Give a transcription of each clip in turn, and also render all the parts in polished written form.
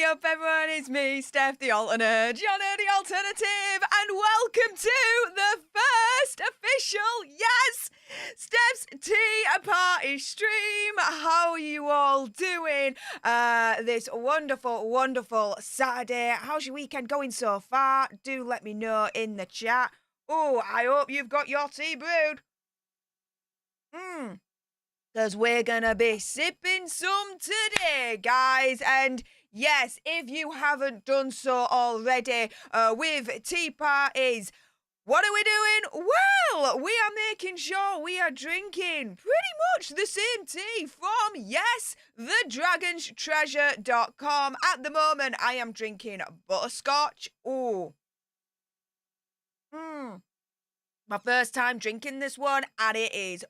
up, everyone? It's me, Stef, the alternate, your nerdy alternative, and welcome to the first official, yes, Stef's Tea Party stream. How are you all doing this wonderful, wonderful Saturday? How's your weekend going so far? Do let me know in the chat. Oh, I hope you've got your tea brewed. Because we're going to be sipping some today, guys. And yes, if you haven't done so already with tea parties, what are we doing? Well, we are making sure we are drinking pretty much the same tea from, yes, thedragonstreasure.com. At the moment, I am drinking butterscotch. Oh. My first time drinking this one, and it is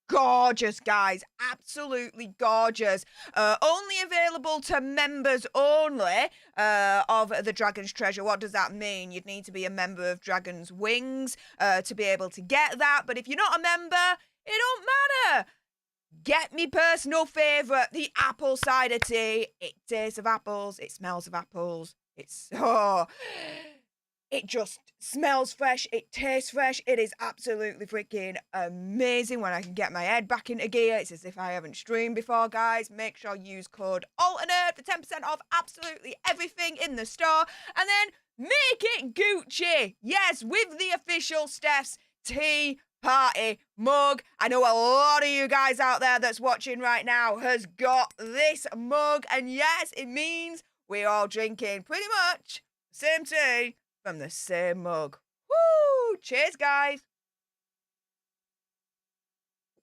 gorgeous, guys. Absolutely gorgeous. Only available to members only of the Dragon's Treasure. What does that mean? You'd need to be a member of Dragon's Wings to be able to get that. But if you're not a member, it don't matter. Get me personal favourite, the apple cider tea. It tastes of apples. It smells of apples. It just smells fresh. It tastes fresh. It is absolutely freaking amazing when I can get my head back into gear. It's as if I haven't streamed before, guys. Make sure you use code ALTERNATE for 10% off absolutely everything in the store. And then make it Gucci. Yes, with the official Stef's Tea Party mug. I know a lot of you guys out there that's watching right now has got this mug. And yes, it means we're all drinking pretty much the same tea from the same mug. Woo! Cheers, guys.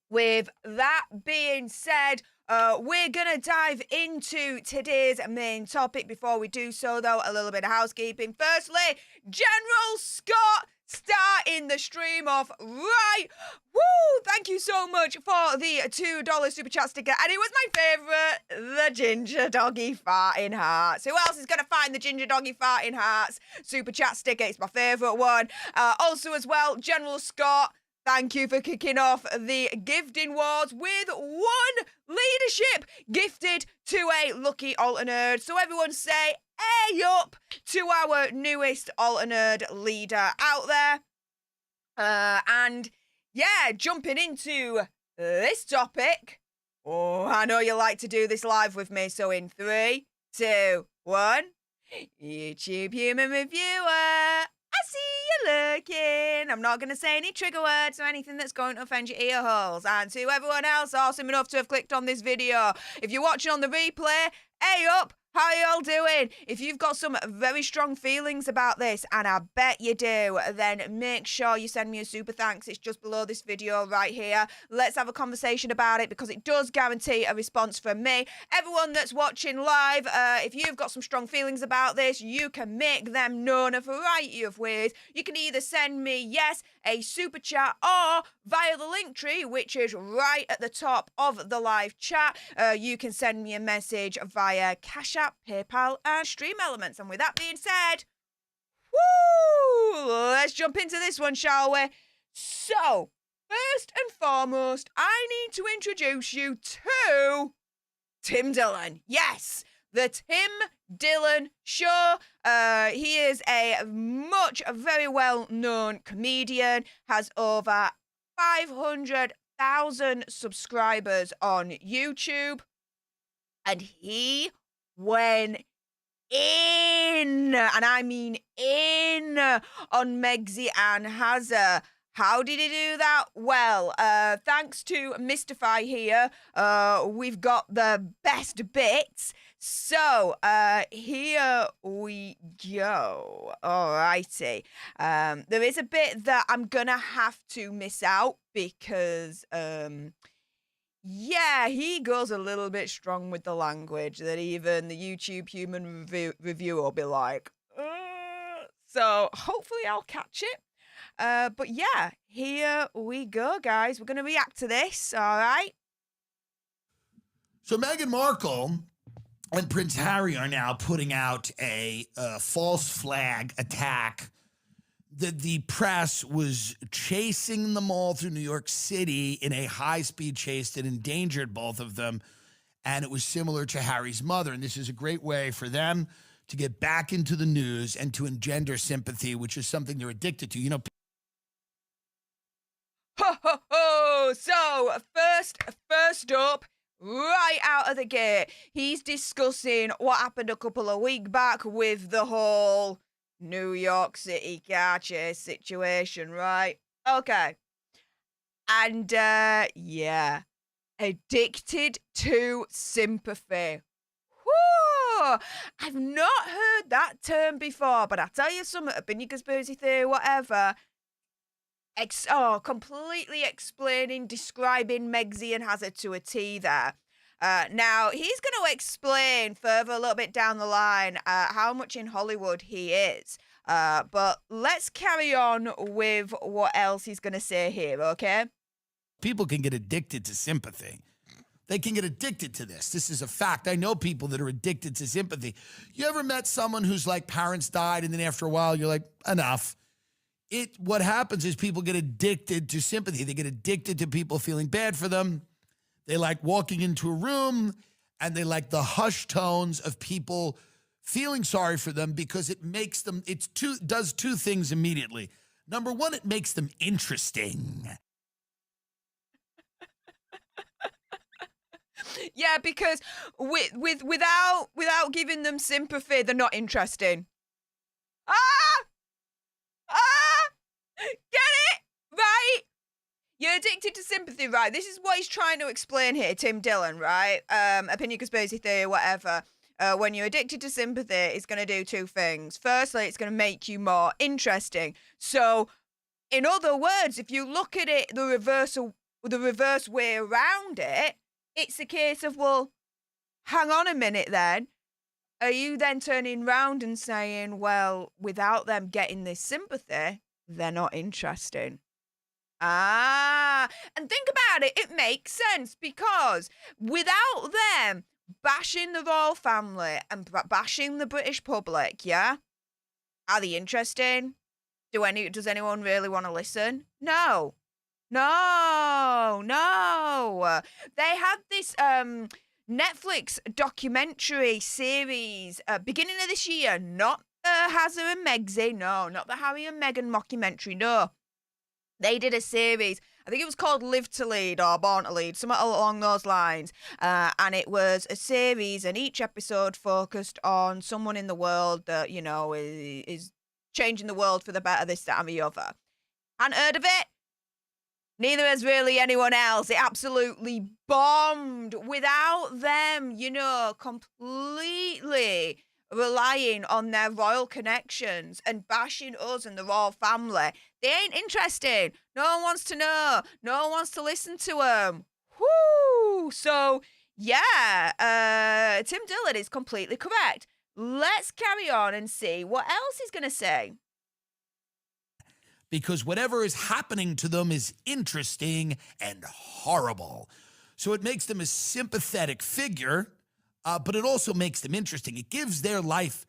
With that being said, we're going to dive into today's main topic. Before we do so, though, a little bit of housekeeping. Firstly, General Scott starting the stream off right. Woo! Thank you so much for the $2 super chat sticker. And it was my favourite, the ginger doggy farting hearts. Who else is going to find the ginger doggy farting hearts super chat sticker? It's my favourite one. Also as well, General Scott, thank you for kicking off the gifting wars with one leadership gifted to a lucky alternate. So everyone say, hey up to our newest alternate leader out there. And yeah, jumping into this topic. Oh, I know you like to do this live with me. So in 3, 2, 1. YouTube human reviewer. I see you looking. I'm not going to say any trigger words or anything that's going to offend your ear holes. And to everyone else awesome enough to have clicked on this video, if you're watching on the replay, hey up. How y'all doing? If you've got some very strong feelings about this, and I bet you do, then make sure you send me a super thanks. It's just below this video right here. Let's have a conversation about it because it does guarantee a response from me. Everyone that's watching live, if you've got some strong feelings about this, you can make them known a variety of ways. You can either send me, yes, a super chat or via the link tree, which is right at the top of the live chat. You can send me a message via Cash App, PayPal, and Stream Elements. And with that being said, woo! Let's jump into this one, shall we? So, first and foremost, I need to introduce you to Tim Dillon. Yes, the Tim Dillon Show. He is a very well-known comedian, has over 500,000 subscribers on YouTube, and he went in, and I mean in, on Megxi and Hazza. How did he do that? Well, thanks to Mystify here, we've got the best bits. So, here we go. Alrighty. There is a bit that I'm gonna have to miss out because, yeah, he goes a little bit strong with the language that even the YouTube human reviewer will be like, so hopefully I'll catch it. But yeah, here we go, guys. We're going to react to this, all right? So Meghan Markle and Prince Harry are now putting out a false flag attack that the press was chasing them all through New York City in a high-speed chase that endangered both of them. and it was similar to Harry's mother. And this is a great way for them to get back into the news and to engender sympathy, which is something they're addicted to. You know, Ho, ho, ho. So, first up, right out of the gate, he's discussing what happened a couple of weeks back with the whole New York City car chase situation, right? Okay. And, yeah, addicted to sympathy. Whew. I've not heard that term before, but I'll tell you something, opinion, conspiracy theory, whatever. Completely explaining, describing Megsy and Hazard to a T there. Now, he's going to explain further a little bit down the line how much in Hollywood he is. But let's carry on with what else he's going to say here, okay? people can get addicted to sympathy. They can get addicted to this. This is a fact. I know people that are addicted to sympathy. You ever met someone whose like parents died and then after a while you're like, enough? What happens is people get addicted to sympathy. They get addicted to people feeling bad for them. They like walking into a room and they like the hushed tones of people feeling sorry for them because it makes them, does two things immediately. Number one, it makes them interesting. Yeah, because without giving them sympathy, they're not interesting. Get it? Right? You're addicted to sympathy, right? This is what he's trying to explain here, Tim Dillon, right? Opinion, conspiracy theory, whatever. When you're addicted to sympathy, it's going to do two things. Firstly, it's going to make you more interesting. So, in other words, if you look at it the reverse way around it, it's a case of, well, hang on a minute then. Are you then turning round and saying, well, without them getting this sympathy, they're not interesting? And think about it. It makes sense because without them bashing the royal family and bashing the British public, yeah? Are they interesting? Does anyone really want to listen? No. They had this Netflix documentary series beginning of this year, not Hazard and Megzy, no, not the Harry and Meghan mockumentary, no. They did a series, I think it was called Live to Lead or Born to Lead, something along those lines. And it was a series, and each episode focused on someone in the world that, you know, is changing the world for the better, this, that, and the other. Hadn't heard of it? Neither has really anyone else. It absolutely bombed without them, you know, completely relying on their royal connections and bashing us and the royal family. They ain't interested. No one wants to know. No one wants to listen to them. Whoo! So, yeah, Tim Dillon is completely correct. Let's carry on and see what else he's going to say. Because whatever is happening to them is interesting and horrible. So it makes them a sympathetic figure, but it also makes them interesting. It gives their life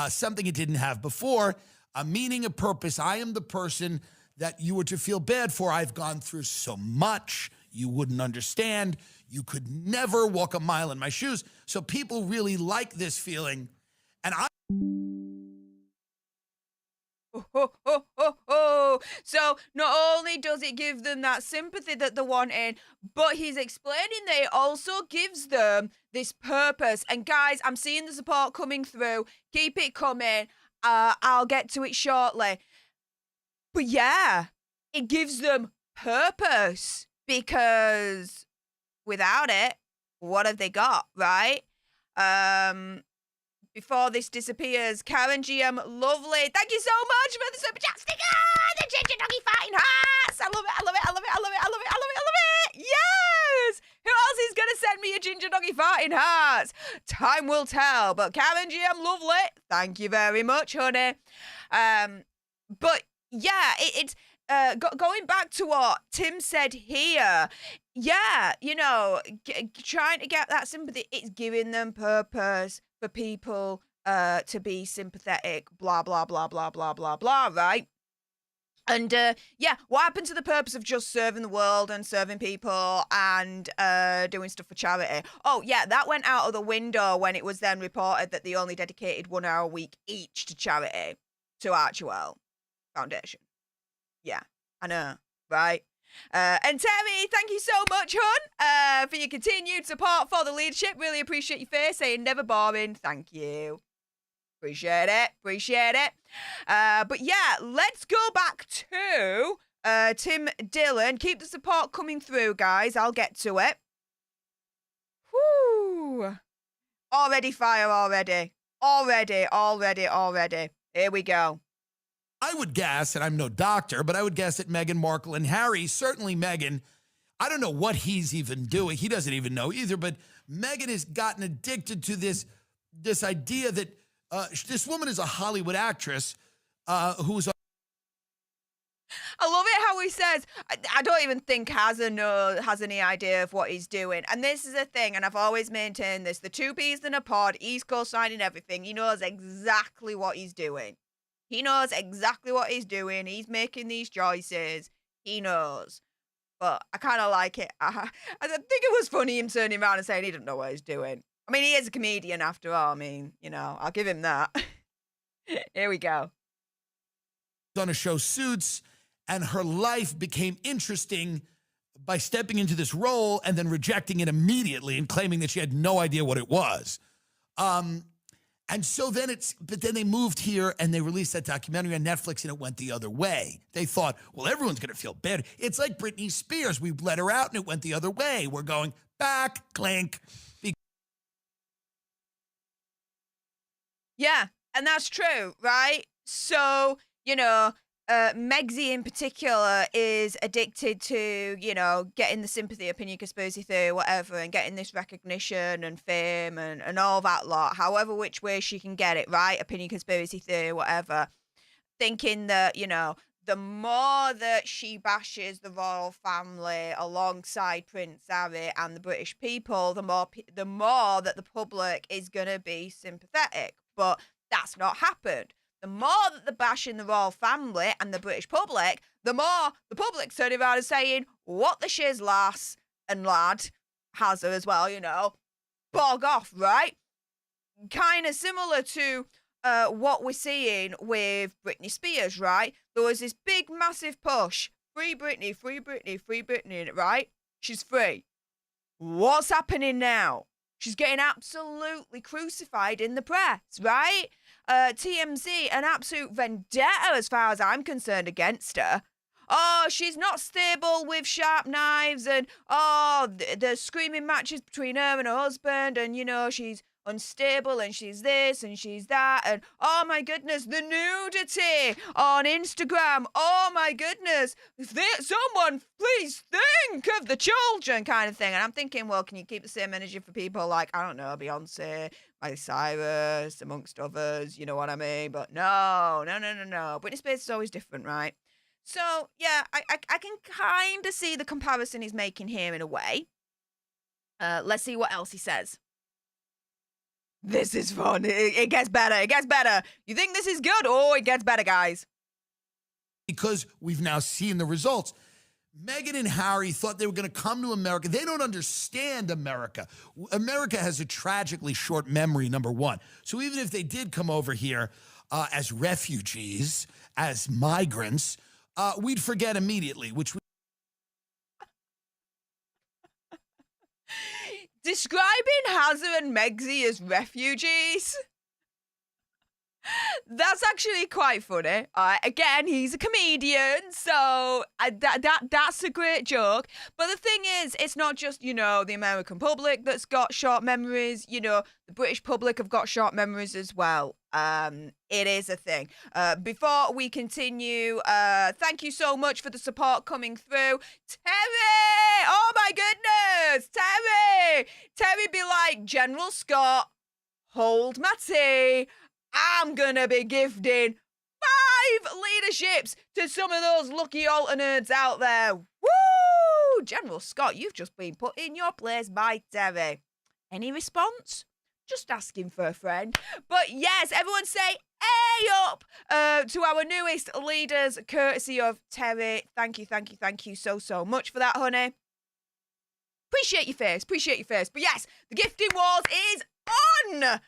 something it didn't have before, a meaning, a purpose. I am the person that you were to feel bad for. I've gone through so much you wouldn't understand. You could never walk a mile in my shoes. So people really like this feeling. And So not only does it give them that sympathy that they're wanting, but he's explaining that it also gives them this purpose. And guys, I'm seeing the support coming through. Keep it coming. I'll get to it shortly. But yeah, it gives them purpose because without it, what have they got, right? Before this disappears, Karen GM, lovely. Thank you so much for the super chat sticker. The ginger doggy fighting hearts. I love it. Yes. Who else is going to send me a ginger doggy fighting hearts? Time will tell. But Karen GM, lovely. Thank you very much, honey. But yeah, it's going back to what Tim said here. Yeah, you know, trying to get that sympathy, it's giving them purpose for people to be sympathetic, blah, blah, blah, blah, blah, blah, blah, right? And yeah, what happened to the purpose of just serving the world and serving people and doing stuff for charity? Oh, yeah, that went out of the window when it was then reported that they only dedicated 1 hour a week each to charity, to Archewell Foundation. Yeah, I know, right? And Terry, thank you so much, hon, for your continued support for the leadership. Really appreciate your face, saying never boring. Thank you. Appreciate it. But yeah, let's go back to Tim Dillon. Keep the support coming through, guys. I'll get to it. Whoo. Already fire, already. Here we go. I would guess, and I'm no doctor, but I would guess that Meghan Markle and Harry, certainly Meghan, I don't know what he's even doing. He doesn't even know either, but Meghan has gotten addicted to this idea that this woman is a Hollywood actress who's. I love it how he says, I don't even think has any idea of what he's doing. And this is a thing, and I've always maintained this. The two peas in a pod, he's co-signing everything. He knows exactly what he's doing. He's making these choices. He knows. But I kind of like it. I think it was funny him turning around and saying he didn't know what he's doing. I mean, he is a comedian after all. I mean, I'll give him that. Here we go. On a show Suits, and her life became interesting by stepping into this role and then rejecting it immediately and claiming that she had no idea what it was. And so then but then they moved here and they released that documentary on Netflix and it went the other way. They thought, well, everyone's going to feel bad. It's like Britney Spears. We let her out and it went the other way. We're going back, clink. Yeah, and that's true, right? So, Megsy in particular is addicted to, getting the sympathy, opinion, conspiracy theory, whatever, and getting this recognition and fame and all that lot, however which way she can get it, right? Opinion, conspiracy theory, whatever. Thinking that, the more that she bashes the royal family alongside Prince Harry and the British people, the more that the public is going to be sympathetic. But that's not happened. The more that they're bashing the royal family and the British public, the more the public's turning around and saying, what the shiz, lass and lad, has her as well, bog off, right? Kind of similar to what we're seeing with Britney Spears, right? There was this big, massive push. Free Britney, free Britney, free Britney, right? She's free. What's happening now? She's getting absolutely crucified in the press, right? TMZ, an absolute vendetta as far as I'm concerned against her. Oh, she's not stable with sharp knives and, the screaming matches between her and her husband and, she's unstable and she's this and she's that and, oh my goodness, the nudity on Instagram. Oh my goodness, someone please think of the children kind of thing. And I'm thinking, well, can you keep the same energy for people like, I don't know, Beyonce, Miley Cyrus, amongst others, you know what I mean? But no. Britney Spears is always different, right? So, yeah, I can kind of see the comparison he's making here in a way. Let's see what else he says. This is fun. It gets better. You think this is good? Oh, it gets better, guys. Because we've now seen the results. Meghan and Harry thought they were going to come to America. They don't understand America. America has a tragically short memory, number one. So even if they did come over here as refugees, as migrants, we'd forget immediately, which we Describing Hazard and Megsy as refugees? That's actually quite funny. Again, he's a comedian, so that's a great joke. But the thing is, it's not just, the American public that's got short memories. The British public have got short memories as well. It is a thing. Before we continue, thank you so much for the support coming through. Terry! Oh my goodness! Terry be like, General Scott, hold my tea. I'm gonna be gifting 5 leaderships to some of those lucky alternates out there. Woo! General Scott, you've just been put in your place by Terry. Any response? Just asking for a friend. But yes, everyone say up to our newest leaders, courtesy of Terry. Thank you so much for that, honey. Appreciate your face. But yes, the gifting wars is on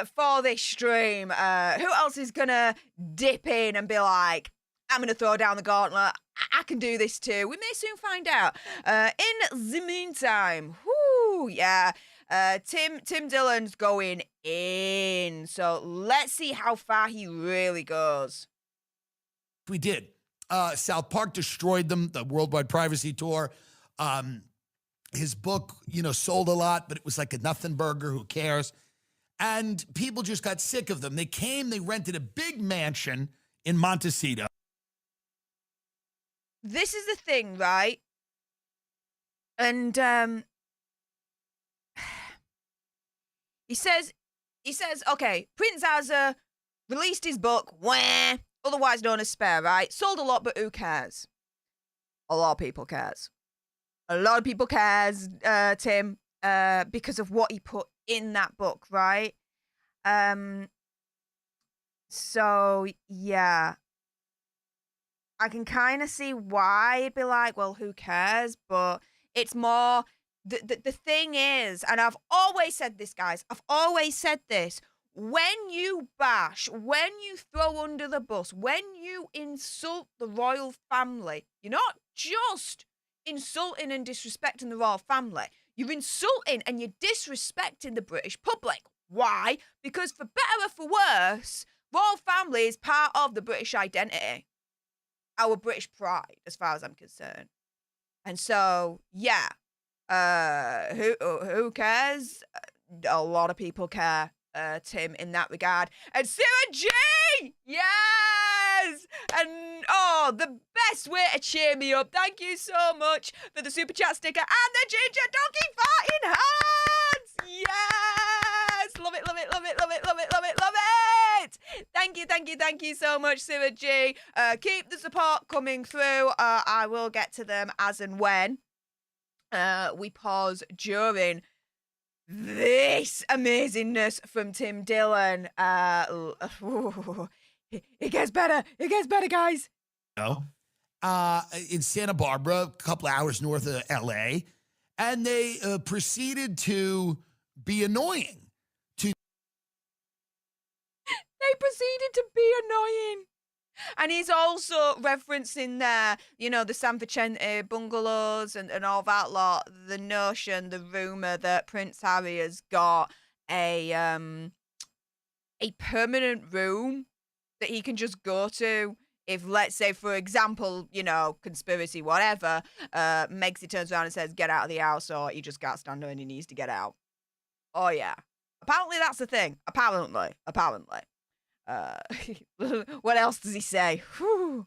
for this stream. Who else is gonna dip in and be like, I'm gonna throw down the gauntlet? I can do this too. We may soon find out. In the meantime, yeah. Tim Dillon's going in. So let's see how far he really goes. We did. South Park destroyed them, the Worldwide Privacy Tour. His book, sold a lot, but it was like a nothing burger. Who cares? And people just got sick of them. They rented a big mansion in Montecito. This is the thing, right? And he says, okay, Prince Asa released his book, otherwise known as Spare, right? Sold a lot, but who cares? A lot of people cares. A lot of people cares, Tim, because of what he put in that book, right? So, yeah. I can kind of see why it'd be like, well, who cares? But it's more, the thing is, and I've always said this, guys, when you bash, when you throw under the bus, when you insult the royal family, you're not just insulting and disrespecting the royal family. You're insulting and you're disrespecting the British public. Why? Because for better or for worse, royal family is part of the British identity. Our British pride, as far as I'm concerned. And so, yeah. Who cares? A lot of people care, Tim, in that regard. And Sarah G! Yes! And, the best way to cheer me up. Thank you so much for the super chat sticker and the ginger donkey farting hearts! Yes! Love it. Thank you so much, Sarah G. Keep the support coming through. I will get to them as and when we pause during this amazingness from Tim Dillon. It gets better, guys. In Santa Barbara, a couple hours north of LA, and they proceeded to be annoying. They proceeded to be annoying. And he's also referencing there, the San Vicente bungalows and all that lot, the notion, the rumour that Prince Harry has got a permanent room that he can just go to if, let's say, for example, conspiracy, whatever, Megsy turns around and says, get out of the house, or he just can't stand her and he needs to get out. Oh, yeah. Apparently that's the thing. Apparently. What else does he say? Whew.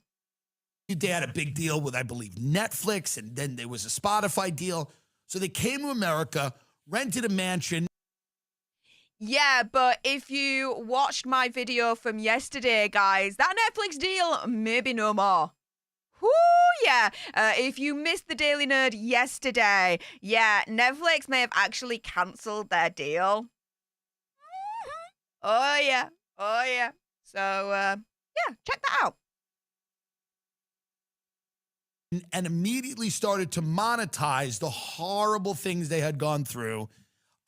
They had a big deal with, I believe, Netflix, and then there was a Spotify deal. So they came to America, rented a mansion. Yeah, but if you watched my video from yesterday, guys, that Netflix deal, maybe no more. Whoo, yeah. If you missed the Daily Nerd yesterday, yeah, Netflix may have actually cancelled their deal. Oh, yeah. So, yeah, check that out. And immediately started to monetize the horrible things they had gone through.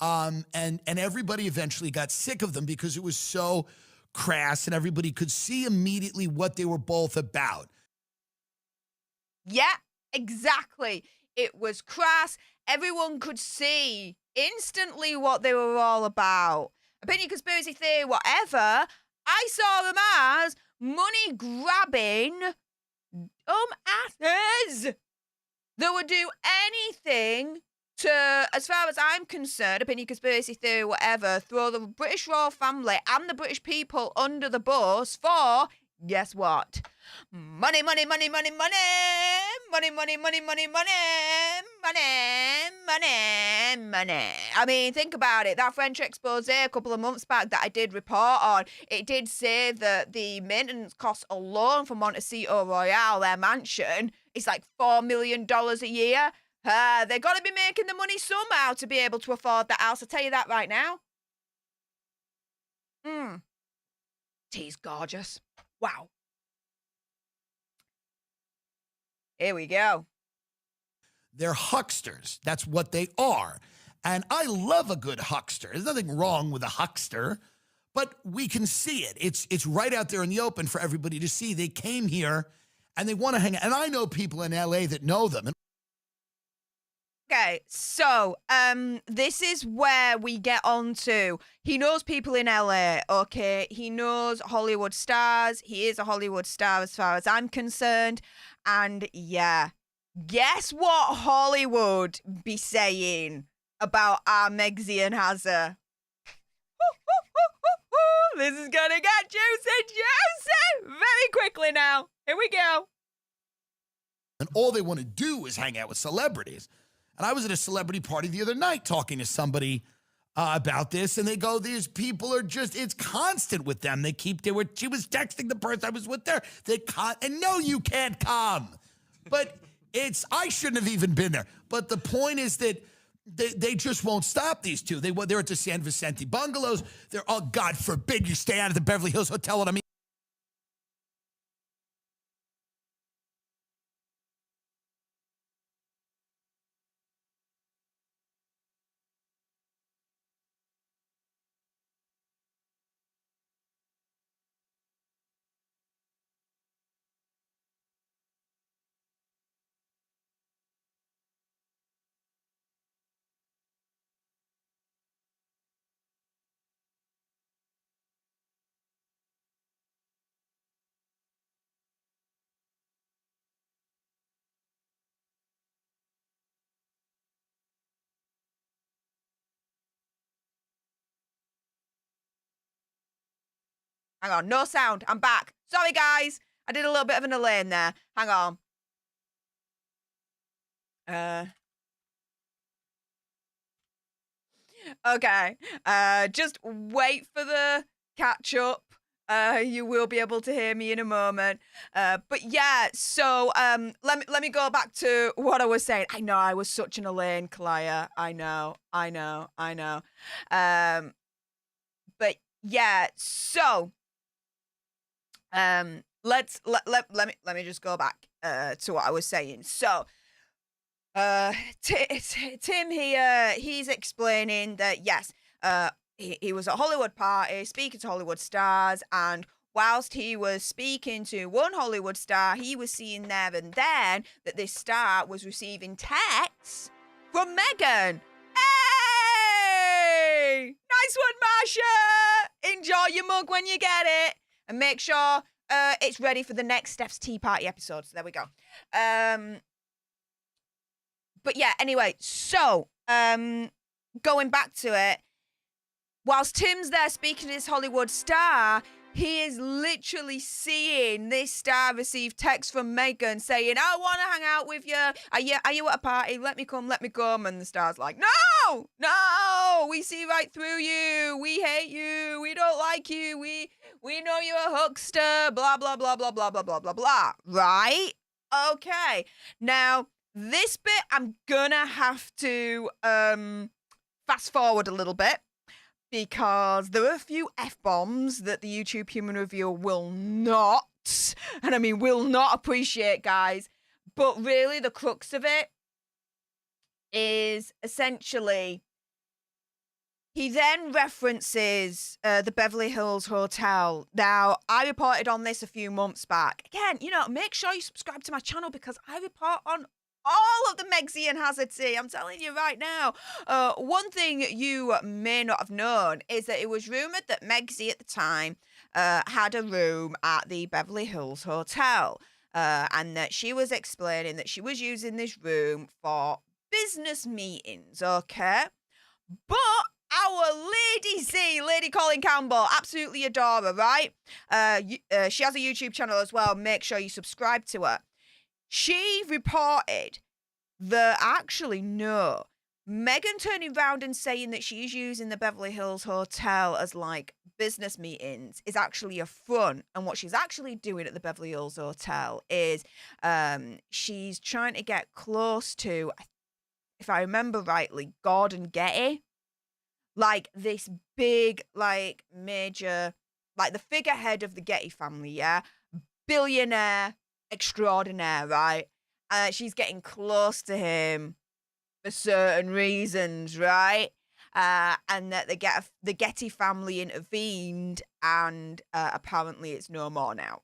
And everybody eventually got sick of them because it was so crass and everybody could see immediately what they were both about. Yeah, exactly. It was crass. Everyone could see instantly what they were all about. Opinion, conspiracy theory, whatever. I saw them as money grabbing asses that would do anything to, as far as I'm concerned, opinion, conspiracy theory, whatever, throw the British royal family and the British people under the bus for, guess what? Money. I mean, think about it. That French expose a couple of months back that I did report on, it did say that the maintenance costs alone for Montecito Royale, their mansion, is like $4 million a year. They're going to be making the money somehow to be able to afford that house. I'll tell you that right now. Tea's gorgeous. Wow. Here we go. They're hucksters. That's what they are. And I love a good huckster. There's nothing wrong with a huckster, but we can see it. It's right out there in the open for everybody to see. They came here and they want to hang out. And I know people in LA that know them. Okay, so this is where we get on to. He knows people in LA, okay? He knows Hollywood stars. He is a Hollywood star as far as I'm concerned. And yeah, guess what Hollywood be saying about our Megsy and Hazza? This is gonna get juicy very quickly now. Here we go. And all they want to do is hang out with celebrities. And I was at a celebrity party the other night talking to somebody about this, and they go, these people are just, it's constant with them. They keep doing, she was texting the person I was with there. And no, you can't come. But I shouldn't have even been there. But the point is that they just won't stop, these two. They're at the San Vicente bungalows. They're, oh, God forbid you stay out of the Beverly Hills Hotel. What I mean. Hang on, no sound. I'm back. Sorry, guys. I did a little bit of an Elaine there. Hang on. Okay. Just wait for the catch up. You will be able to hear me in a moment. But yeah, so let me go back to what I was saying. I know I was such an Elaine Kalaya. I know. But yeah, so let me just go back to what I was saying. So Tim here, he's explaining that yes, he was at a Hollywood party speaking to Hollywood stars, and whilst he was speaking to one Hollywood star, he was seeing there and then that this star was receiving texts from Meghan. Hey! Nice one, Marsha! Enjoy your mug when you get it. And make sure it's ready for the next Stef's Tea Party episode. So there we go. But yeah, anyway, so going back to it, whilst Tim's there speaking to this Hollywood star, he is literally seeing this star receive text from Meghan saying, I want to hang out with you. Are you at a party? Let me come. And the star's like, no, we see right through you. We hate you. We don't like you. We know you're a huckster, blah, blah, blah, blah, blah, blah, blah, blah, blah. Right? Okay. Now, this bit, I'm gonna have to fast forward a little bit, because there are a few F-bombs that the YouTube Human Reviewer will not appreciate, guys. But really, the crux of it is essentially, he then references the Beverly Hills Hotel. Now, I reported on this a few months back. Again, make sure you subscribe to my channel, because I report on all of the Megsy and Hazard tea. I'm telling you right now. One thing you may not have known is that it was rumoured that Megsy at the time had a room at the Beverly Hills Hotel, and that she was explaining that she was using this room for business meetings, okay? But our Lady Z, Lady Colin Campbell, absolutely adore her, right? She has a YouTube channel as well. Make sure you subscribe to her. She reported that actually, no, Meghan turning around and saying that she's using the Beverly Hills Hotel as like business meetings is actually a front. And what she's actually doing at the Beverly Hills Hotel is she's trying to get close to, if I remember rightly, Gordon Getty. Like this big, like major like the figurehead of the Getty family, yeah? Billionaire extraordinaire, right? She's getting close to him for certain reasons, right? And that the Getty family intervened, and apparently it's no more now.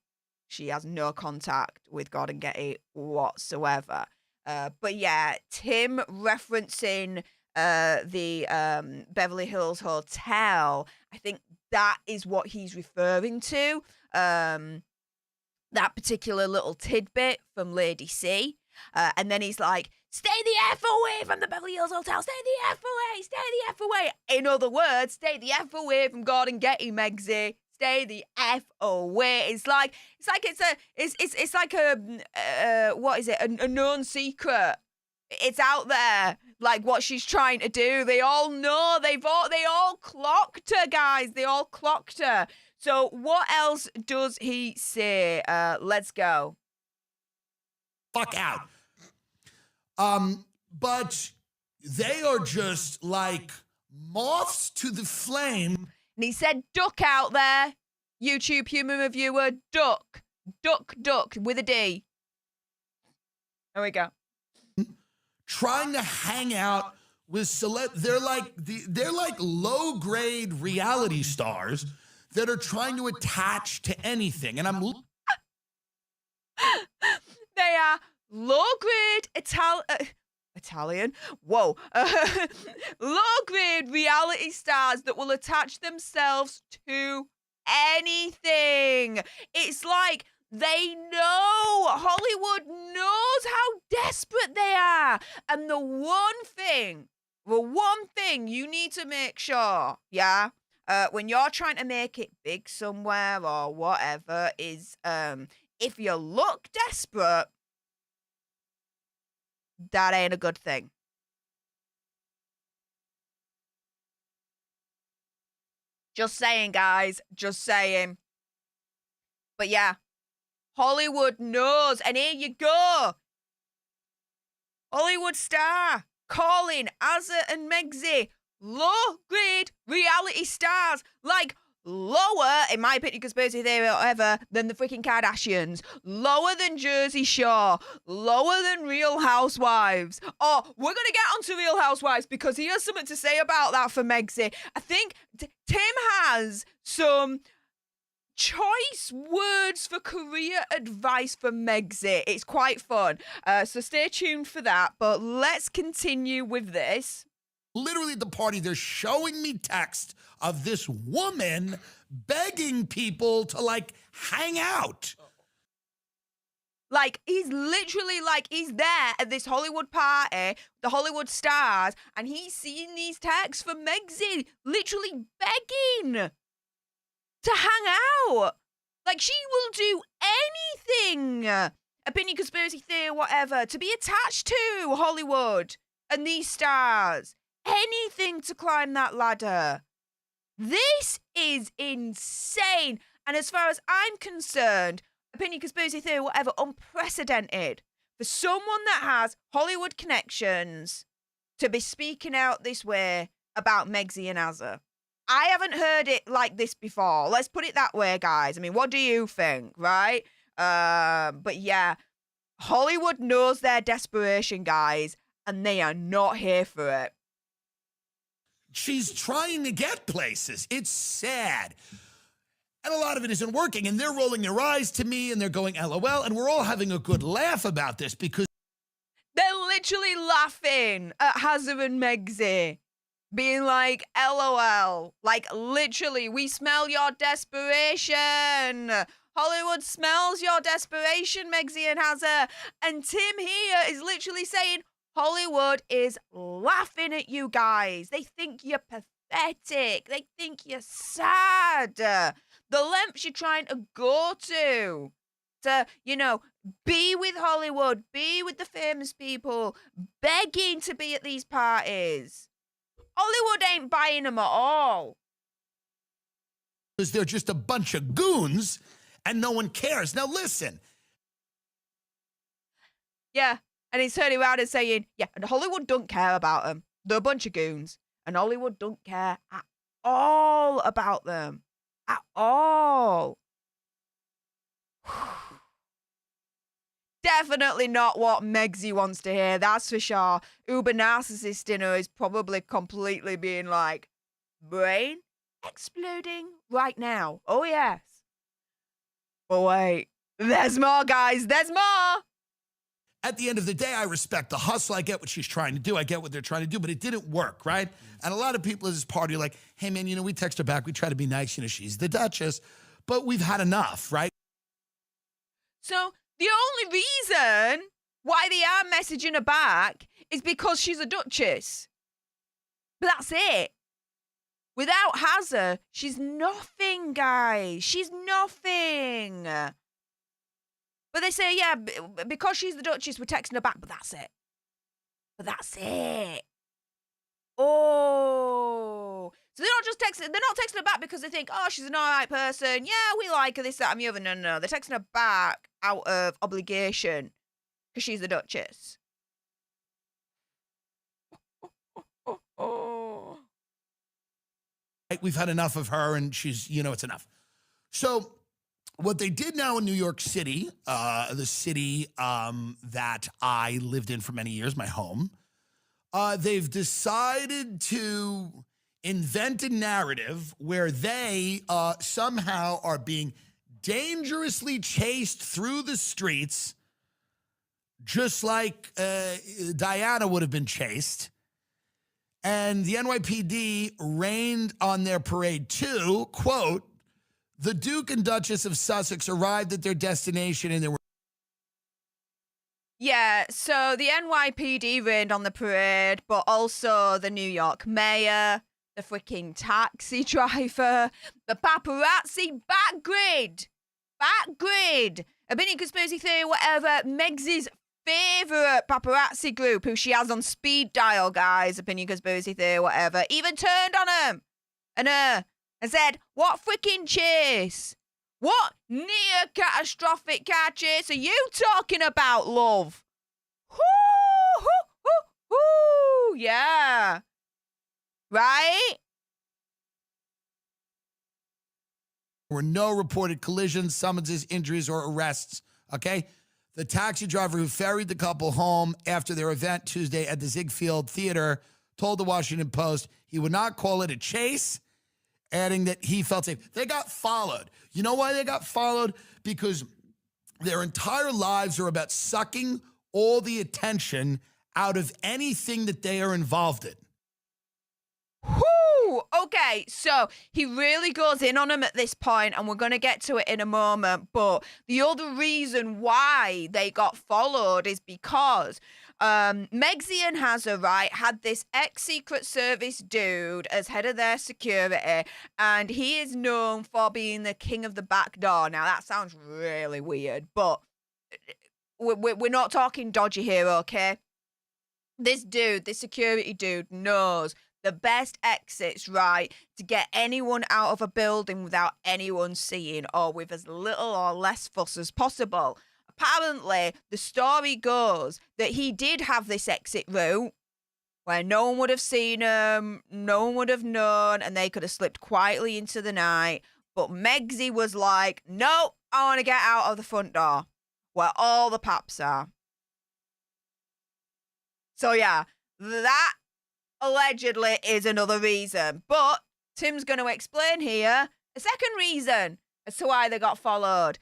She has no contact with Gordon Getty whatsoever. But yeah, Tim referencing the Beverly Hills Hotel, I think that is what he's referring to. That particular little tidbit from Lady C. And then he's like, stay the F away from the Beverly Hills Hotel. Stay the F away. Stay the F away. In other words, stay the F away from Gordon Getty, Megsy. Stay the F away. It's like a what is it? A known secret. It's out there. Like what she's trying to do. They all know. They all clocked her, guys. They all clocked her. So what else does he say? Let's go. Fuck out. But they are just like moths to the flame. And he said duck out there. YouTube human reviewer, duck. Duck with a D. There we go. Trying to hang out with they're like low grade reality stars that are trying to attach to anything. And they are low grade Italian. Whoa. Low grade reality stars that will attach themselves to anything. It's like they know. Hollywood knows how desperate they are. And the one thing you need to make sure, yeah, when you're trying to make it big somewhere or whatever, is if you look desperate, that ain't a good thing. Just saying, guys. Just saying. But yeah, Hollywood knows. And here you go. Hollywood star calling Azza and Megsy low-grade reality stars. Like, lower, in my opinion, conspiracy theory or whatever, than the freaking Kardashians. Lower than Jersey Shore. Lower than Real Housewives. Oh, we're going to get onto Real Housewives because he has something to say about that for Megsy. I think Tim has some choice words for career advice for Megsy. It's quite fun. So stay tuned for that. But let's continue with this. Literally at the party, they're showing me text of this woman begging people to, like, hang out. Like, he's literally, like, he's there at this Hollywood party, the Hollywood stars, and he's seeing these texts from Megsy, literally begging to hang out. Like, she will do anything, opinion, conspiracy theory, whatever, to be attached to Hollywood and these stars. Anything to climb that ladder. This is insane. And as far as I'm concerned, opinion, conspiracy theory, whatever, unprecedented for someone that has Hollywood connections to be speaking out this way about Megsy and Azza. I haven't heard it like this before. Let's put it that way, guys. I mean, what do you think, right? But yeah, Hollywood knows their desperation, guys, and they are not here for it. She's trying to get places. It's sad. And a lot of it isn't working. And they're rolling their eyes to me and they're going, LOL. And we're all having a good laugh about this because they're literally laughing at Hazard and Megsy. Being like, LOL. Like, literally, we smell your desperation. Hollywood smells your desperation, Megsy and Hazard. And Tim here is literally saying, Hollywood is laughing at you guys. They think you're pathetic. They think you're sad. The lengths you're trying to go to, you know, be with Hollywood, be with the famous people, begging to be at these parties. Hollywood ain't buying them at all. Because they're just a bunch of goons and no one cares. Now listen. Yeah. And he's turning around and saying, yeah, and Hollywood don't care about them. They're a bunch of goons. And Hollywood don't care at all about them. At all. Definitely not what Megsy wants to hear, that's for sure. Uber narcissist in her is probably completely being like, brain exploding right now. Oh, yes. But wait, there's more, guys. There's more. At the end of the day, I respect the hustle. I get what she's trying to do. I get what they're trying to do, but it didn't work, right? And a lot of people at this party are like, hey, man, we text her back. We try to be nice. She's the Duchess, but we've had enough, right? So the only reason why they are messaging her back is because she's a Duchess. But that's it. Without Hazza, she's nothing, guys. She's nothing. But they say, yeah, because she's the Duchess, we're texting her back, but that's it. But that's it. Oh. So they're not texting her back because they think, oh, she's an alright person. Yeah, we like her, this, that, and the other. No. They're texting her back out of obligation because she's the Duchess. Oh. We've had enough of her, and she's, it's enough. So what they did now in New York City, the city that I lived in for many years, my home, they've decided to invent a narrative where they somehow are being dangerously chased through the streets, just like Diana would have been chased. And the NYPD rained on their parade too. Quote, the Duke and Duchess of Sussex arrived at their destination and there were... Yeah, so the NYPD rained on the parade, but also the New York mayor, the freaking taxi driver, the paparazzi backgrid, opinion, conspiracy theory, whatever, Megsy's favorite paparazzi group who she has on speed dial, guys, opinion, conspiracy theory, whatever, even turned on him and her and said, what freaking chase? What near catastrophic car chase are you talking about, love? Yeah. Right? There were no reported collisions, summonses, injuries, or arrests, okay? The taxi driver who ferried the couple home after their event Tuesday at the Ziegfeld Theater told the Washington Post he would not call it a chase, adding that he felt safe. They got followed. You know why they got followed? Because their entire lives are about sucking all the attention out of anything that they are involved in. Whew! Okay, so he really goes in on him at this point, and we're going to get to it in a moment. But the other reason why they got followed is because Megsy and Hazza, right, had this ex-Secret Service dude as head of their security, and he is known for being the king of the back door. Now, that sounds really weird, but we're not talking dodgy here, okay? This dude, this security dude, knows the best exits, right, to get anyone out of a building without anyone seeing or with as little or less fuss as possible. Apparently, the story goes that he did have this exit route where no one would have seen him, no one would have known, and they could have slipped quietly into the night. But Megsy was like, no, I want to get out of the front door where all the paps are. So yeah, that allegedly is another reason. But Tim's going to explain here a second reason as to why they got followed.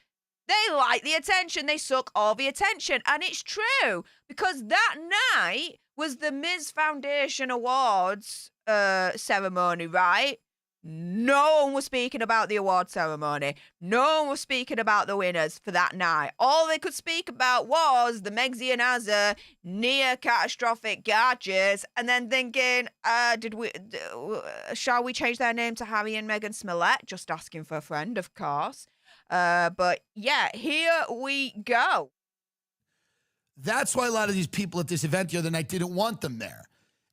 They like the attention. They suck all the attention. And it's true, because that night was the Ms. Foundation Awards ceremony, right? No one was speaking about the award ceremony. No one was speaking about the winners for that night. All they could speak about was the Megsy and Hazza near catastrophic gadgets, and then thinking, shall we change their name to Harry and Meghan Smollett? Just asking for a friend, of course. But yeah, here we go. That's why a lot of these people at this event the other night didn't want them there.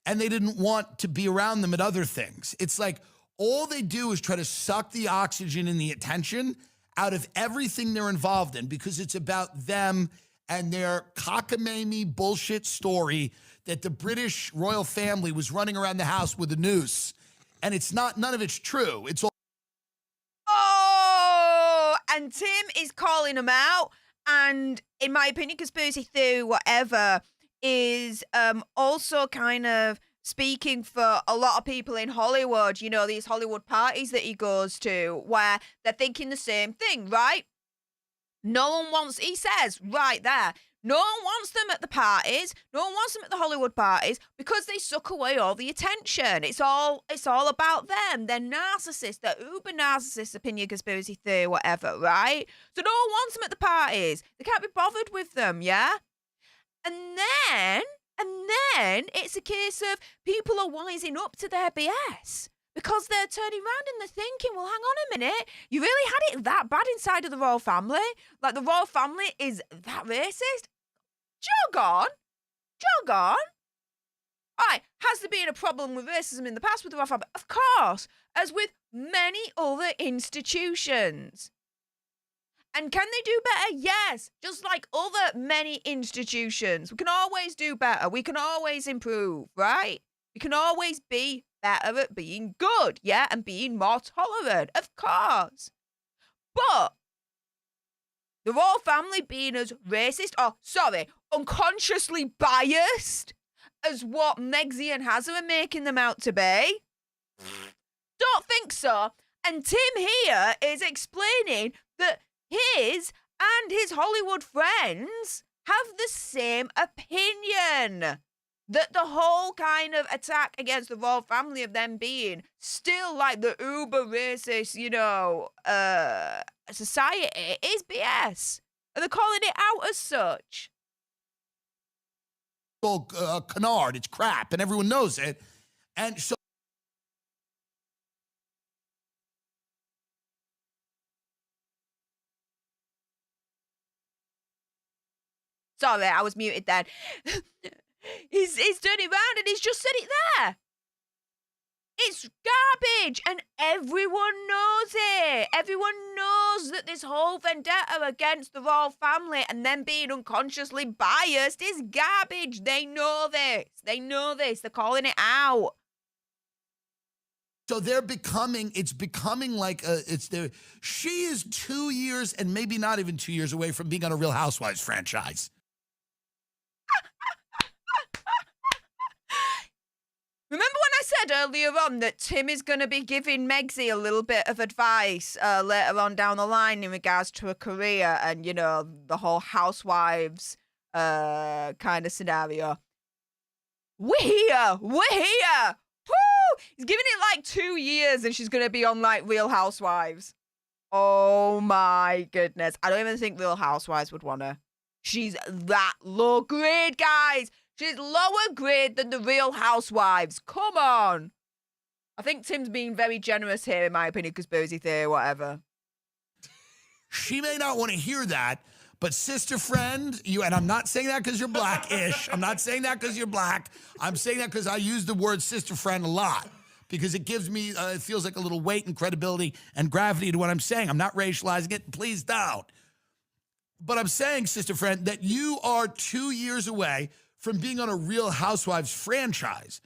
And they didn't want to be around them at other things. It's like, all they do is try to suck the oxygen and the attention out of everything they're involved in, because it's about them and their cockamamie bullshit story that the British royal family was running around the house with a noose. And it's not, none of it's true. It's all... and Tim is calling him out. And in my opinion, conspiracy theory, whatever, is also kind of speaking for a lot of people in Hollywood, you know, these Hollywood parties that he goes to, where they're thinking the same thing, right? No one wants, he says right there, no one wants them at the parties, no one wants them at the Hollywood parties because they suck away all the attention. It's all about them. They're narcissists, they're uber narcissists, opinion, conspiracy theory, whatever, right? So no one wants them at the parties. They can't be bothered with them, yeah? And then it's a case of people are wising up to their BS because they're turning around and they're thinking, well, hang on a minute, you really had it that bad inside of the royal family? Like, the royal family is that racist? Jog on. All right, has there been a problem with racism in the past with the royal family? Of course, as with many other institutions. And can they do better? Yes. Just like other many institutions. We can always do better. We can always improve, right? We can always be better at being good, yeah? And being more tolerant, of course. But the royal family being as racist, unconsciously biased as what Megxie and Hazza are making them out to be? Don't think so. And Tim here is explaining that his and his Hollywood friends have the same opinion. That the whole kind of attack against the royal family of them being still like the uber racist, you know, society is BS. And they're calling it out as such. Well, canard, it's crap, and everyone knows it. And so sorry, I was muted then. He's turning around and he's just said it there. It's garbage, and everyone knows it. Everyone knows that this whole vendetta against the royal family and them being unconsciously biased is garbage. They know this. They're calling it out. So it's becoming like she is 2 years and maybe not even 2 years away from being on a Real Housewives franchise. Remember when I said earlier on that Tim is going to be giving Megxie a little bit of advice later on down the line in regards to her career and, you know, the whole housewives kind of scenario? We're here. Woo! He's giving it like 2 years and she's going to be on like Real Housewives. Oh my goodness. I don't even think Real Housewives would want her. She's that low grade, guys. She's lower grade than the Real Housewives. Come on. I think Tim's being very generous here, in my opinion, conspiracy theory, whatever. She may not want to hear that, but sister friend, and I'm not saying that because you're black-ish. I'm not saying that because you're black. I'm saying that because I use the word sister friend a lot because it gives me, it feels like a little weight and credibility and gravity to what I'm saying. I'm not racializing it. Please don't. But I'm saying, sister friend, that you are 2 years away from being on a Real Housewives franchise.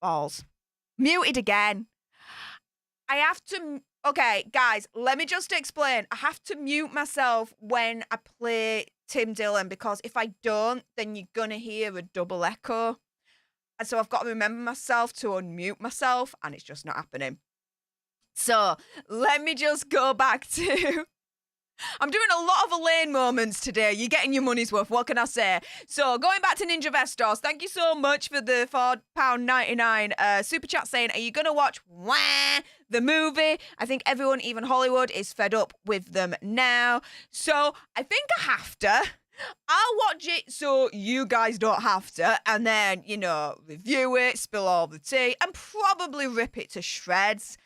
Balls. Muted again. I have to... Okay, guys, let me just explain. I have to mute myself when I play Tim Dillon because if I don't, then you're going to hear a double echo. And so I've got to remember myself to unmute myself, and it's just not happening. So let me just go back to I'm doing a lot of Elaine moments today. You're getting your money's worth. What can I say? So, going back to Ninja Vestos, thank you so much for the £4.99 super chat saying, are you going to watch the movie? I think everyone, even Hollywood, is fed up with them now. So, I think I have to. I'll watch it so you guys don't have to, and then, review it, spill all the tea, and probably rip it to shreds,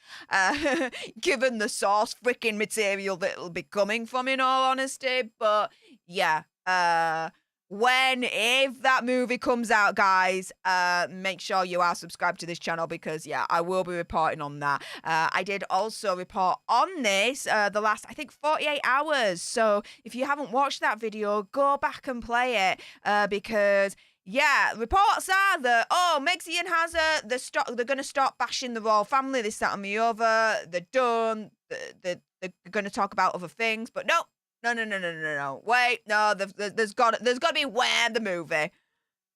given the source freaking material that'll be coming from, in all honesty. But, yeah, if that movie comes out, guys, make sure you are subscribed to this channel because, yeah, I will be reporting on that. I did also report on this the last, I think, 48 hours. So if you haven't watched that video, go back and play it because... yeah, reports are that, Megxie and Hazard, they're going to stop bashing the royal family, this, that, and the other. They're done. They're going to talk about other things. But no. Wait, no, there's got to be the movie.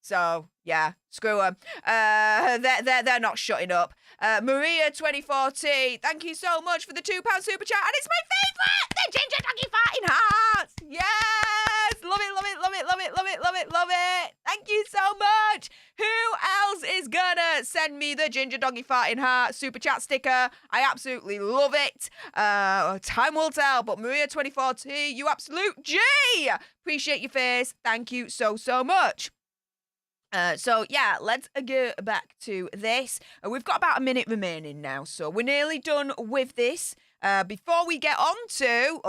So, yeah, screw them. They're not shutting up. Maria 2040, thank you so much for the £2 super chat. And it's my favourite, the Ginger Doggy Farting Hearts. Yes, love it, love it, love it, love it, love it, love it, love it. Thank you so much. Who else is gonna send me the Ginger Doggy Farting Heart super chat sticker? I absolutely love it. Time will tell, but Maria 2040, you absolute G. Appreciate your face. Thank you so much. So, yeah, let's go back to this. We've got about a minute remaining now, so we're nearly done with this. Before we get on to,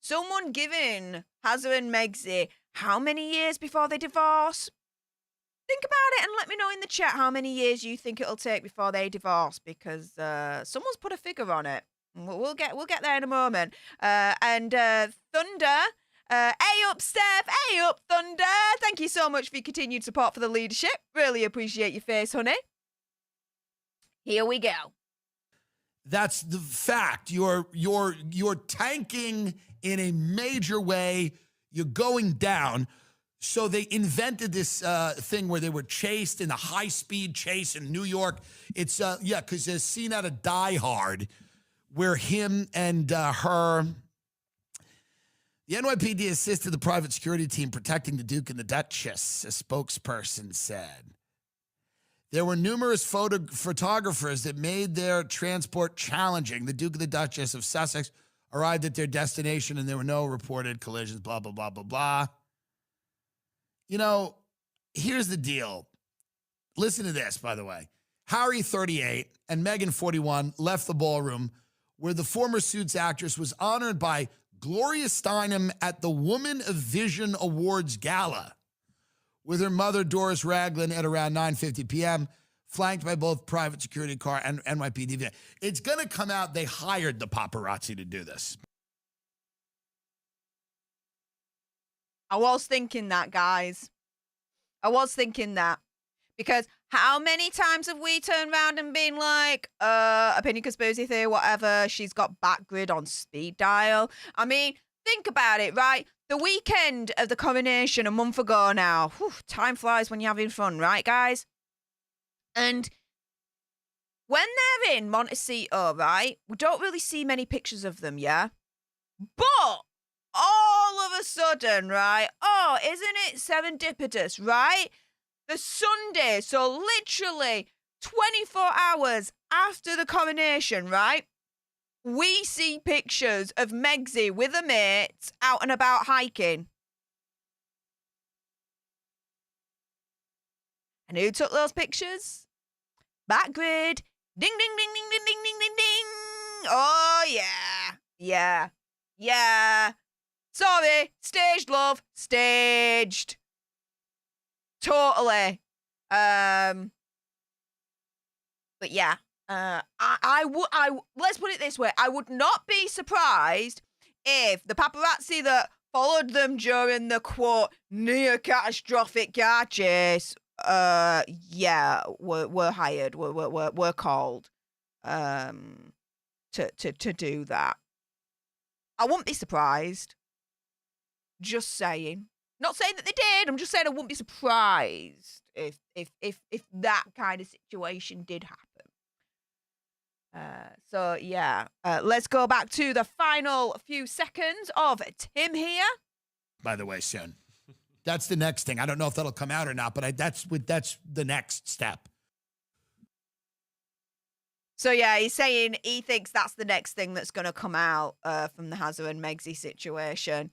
someone giving Hazard and Megxie how many years before they divorce? Think about it and let me know in the chat how many years you think it'll take before they divorce, because someone's put a figure on it. We'll get there in a moment. And Thunder... hey up, Stef. Hey up, Thunder. Thank you so much for your continued support for the leadership. Really appreciate your face, honey. Here we go. That's the fact. You're tanking in a major way. You're going down. So they invented this thing where they were chased in a high-speed chase in New York. It's, because there's a scene out of Die Hard where him and her... The NYPD assisted the private security team protecting the Duke and the Duchess, a spokesperson said. There were numerous photographers that made their transport challenging. The Duke and the Duchess of Sussex arrived at their destination and there were no reported collisions, blah, blah, blah, blah, blah. Here's the deal. Listen to this, by the way. Harry, 38, and Meghan, 41, left the ballroom where the former Suits actress was honored by Gloria Steinem at the Woman of Vision Awards Gala with her mother, Doris Ragland, at around 9:50 p.m., flanked by both private security car and NYPD. It's going to come out they hired the paparazzi to do this. I was thinking that, guys. I was thinking that. Because how many times have we turned around and been like, opinion conspiracy theory, whatever, she's got back grid on speed dial? I mean, think about it, right? The weekend of the coronation a month ago now. Whew, time flies when you're having fun, right, guys? And when they're in Montecito, right, we don't really see many pictures of them, yeah? But all of a sudden, right, isn't it serendipitous, right? The Sunday, so literally 24 hours after the coronation, right? We see pictures of Megxie with her mates out and about hiking. And who took those pictures? Backgrid. Ding, ding, ding, ding, ding, ding, ding, ding, ding. Oh, yeah. Yeah. Sorry. Staged, love. Staged. Totally. But yeah. Let's put it this way. I would not be surprised if the paparazzi that followed them during the, quote, near catastrophic car chase, were hired, were called, to do that. I wouldn't be surprised. Just saying. Not saying that they did. I'm just saying I wouldn't be surprised if that kind of situation did happen. So yeah, let's go back to the final few seconds of Tim here. By the way, son, that's the next thing. I don't know if that'll come out or not, but that's the next step. So yeah, he's saying he thinks that's the next thing that's going to come out from the Hazza and Megsy situation.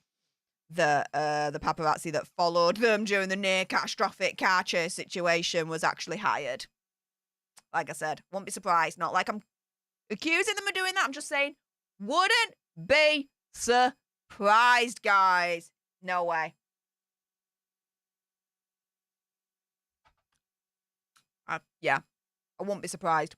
The paparazzi that followed them during the near catastrophic car chase situation was actually hired. Like I said, won't be surprised. Not like I'm accusing them of doing that. I'm just saying, wouldn't be surprised, guys. No way. Yeah, I won't be surprised.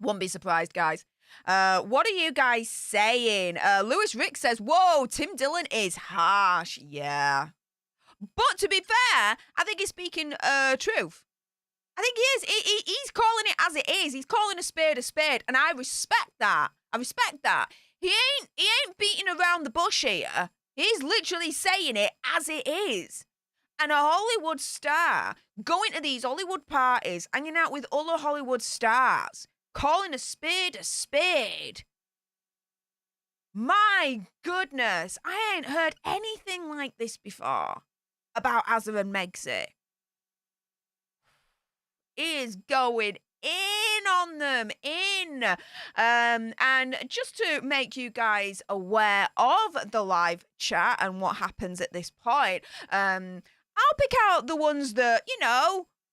Won't be surprised, guys. What are you guys saying? Lewis Rick says, whoa, Tim Dillon is harsh. Yeah. But to be fair, I think he's speaking truth. I think he is. He's calling it as it is. He's calling a spade, and I respect that. He ain't beating around the bush here. He's literally saying it as it is. And a Hollywood star going to these Hollywood parties, hanging out with other Hollywood stars, calling a spade. My goodness, I ain't heard anything like this before about Hazza and Megsy. He is going in on them, and just to make you guys aware of the live chat and what happens at this point, I'll pick out the ones that,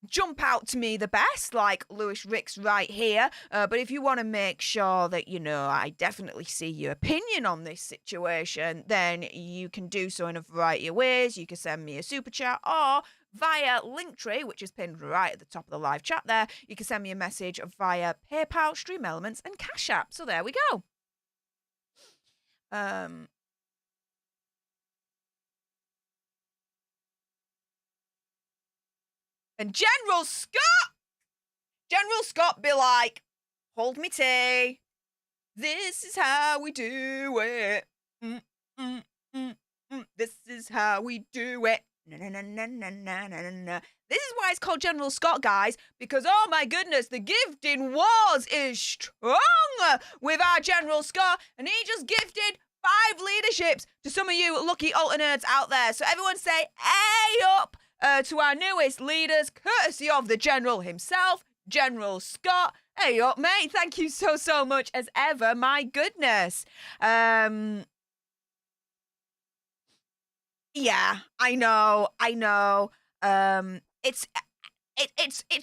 jump out to me the best, like Lewis Rick's right here. But if you want to make sure that, I definitely see your opinion on this situation, then you can do so in a variety of ways. You can send me a super chat or via Linktree, which is pinned right at the top of the live chat there. You can send me a message via PayPal, Stream Elements, and Cash App. So there we go. And General Scott be like, hold me tea. This is how we do it. This is how we do it. Na, na, na, na, na, na, na, na. This is why it's called General Scott, guys, because, oh my goodness, the gifting wars is strong with our General Scott, and he just gifted 5 leaderships to some of you lucky alternates out there. So everyone say, hey up to our newest leaders, courtesy of the General himself, General Scott. Hey up, mate. Thank you so much as ever. My goodness. Yeah, I know. It's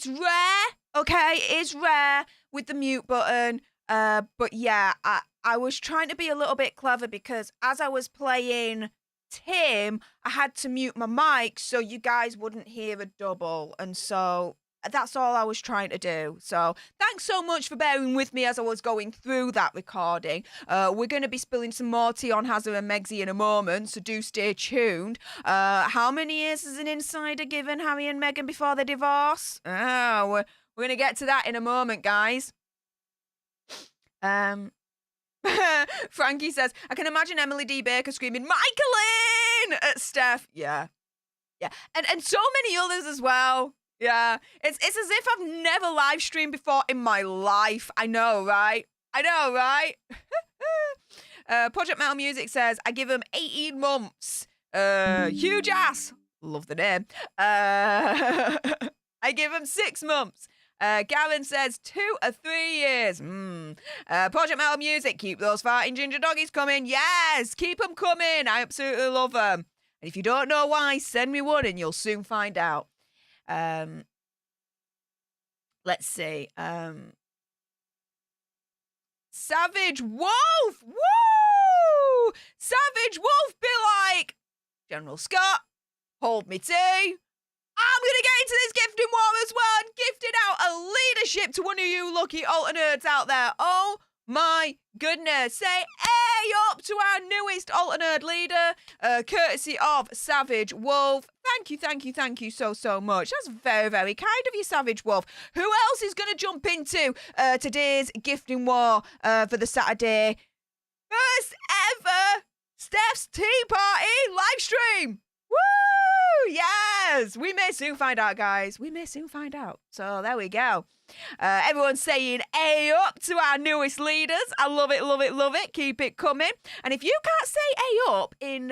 rare, okay? It is rare with the mute button. But yeah, I was trying to be a little bit clever because as I was playing Tim, I had to mute my mic so you guys wouldn't hear a double, and so that's all I was trying to do. So thanks so much for bearing with me as I was going through that recording. We're going to be spilling some more tea on Hazza and Megsy in a moment, so do stay tuned. How many years has an insider given Harry and Meghan before their divorce? We're going to get to that in a moment, guys. Frankie says, I can imagine Emily D. Baker screaming, Michaelin! At Stef. Yeah. And so many others as well. Yeah, it's as if I've never live streamed before in my life. I know, right? Project Metal Music says, I give him 18 months. Huge ass. Love the name. I give him 6 months. Gavin says 2 or 3 years. Project Metal Music, keep those farting ginger doggies coming. Yes, keep them coming. I absolutely love them. And if you don't know why, send me one and you'll soon find out. Let's see. Savage Wolf! Woo! Savage Wolf be like, General Scott, hold me tea. I'm going to get into this gifting war as well and gifted out a leadership to one of you lucky alternates out there. Oh my goodness. Say hey up to our newest alternate leader, courtesy of Savage Wolf. Thank you so much. That's very, very kind of you, Savage Wolf. Who else is going to jump into today's gifting war for the Saturday? First ever Stef's Tea Party live stream. Woo! Yes! We may soon find out, guys. We may soon find out. So there we go. Everyone's saying A up to our newest leaders. I love it, love it, love it. Keep it coming. And if you can't say A up in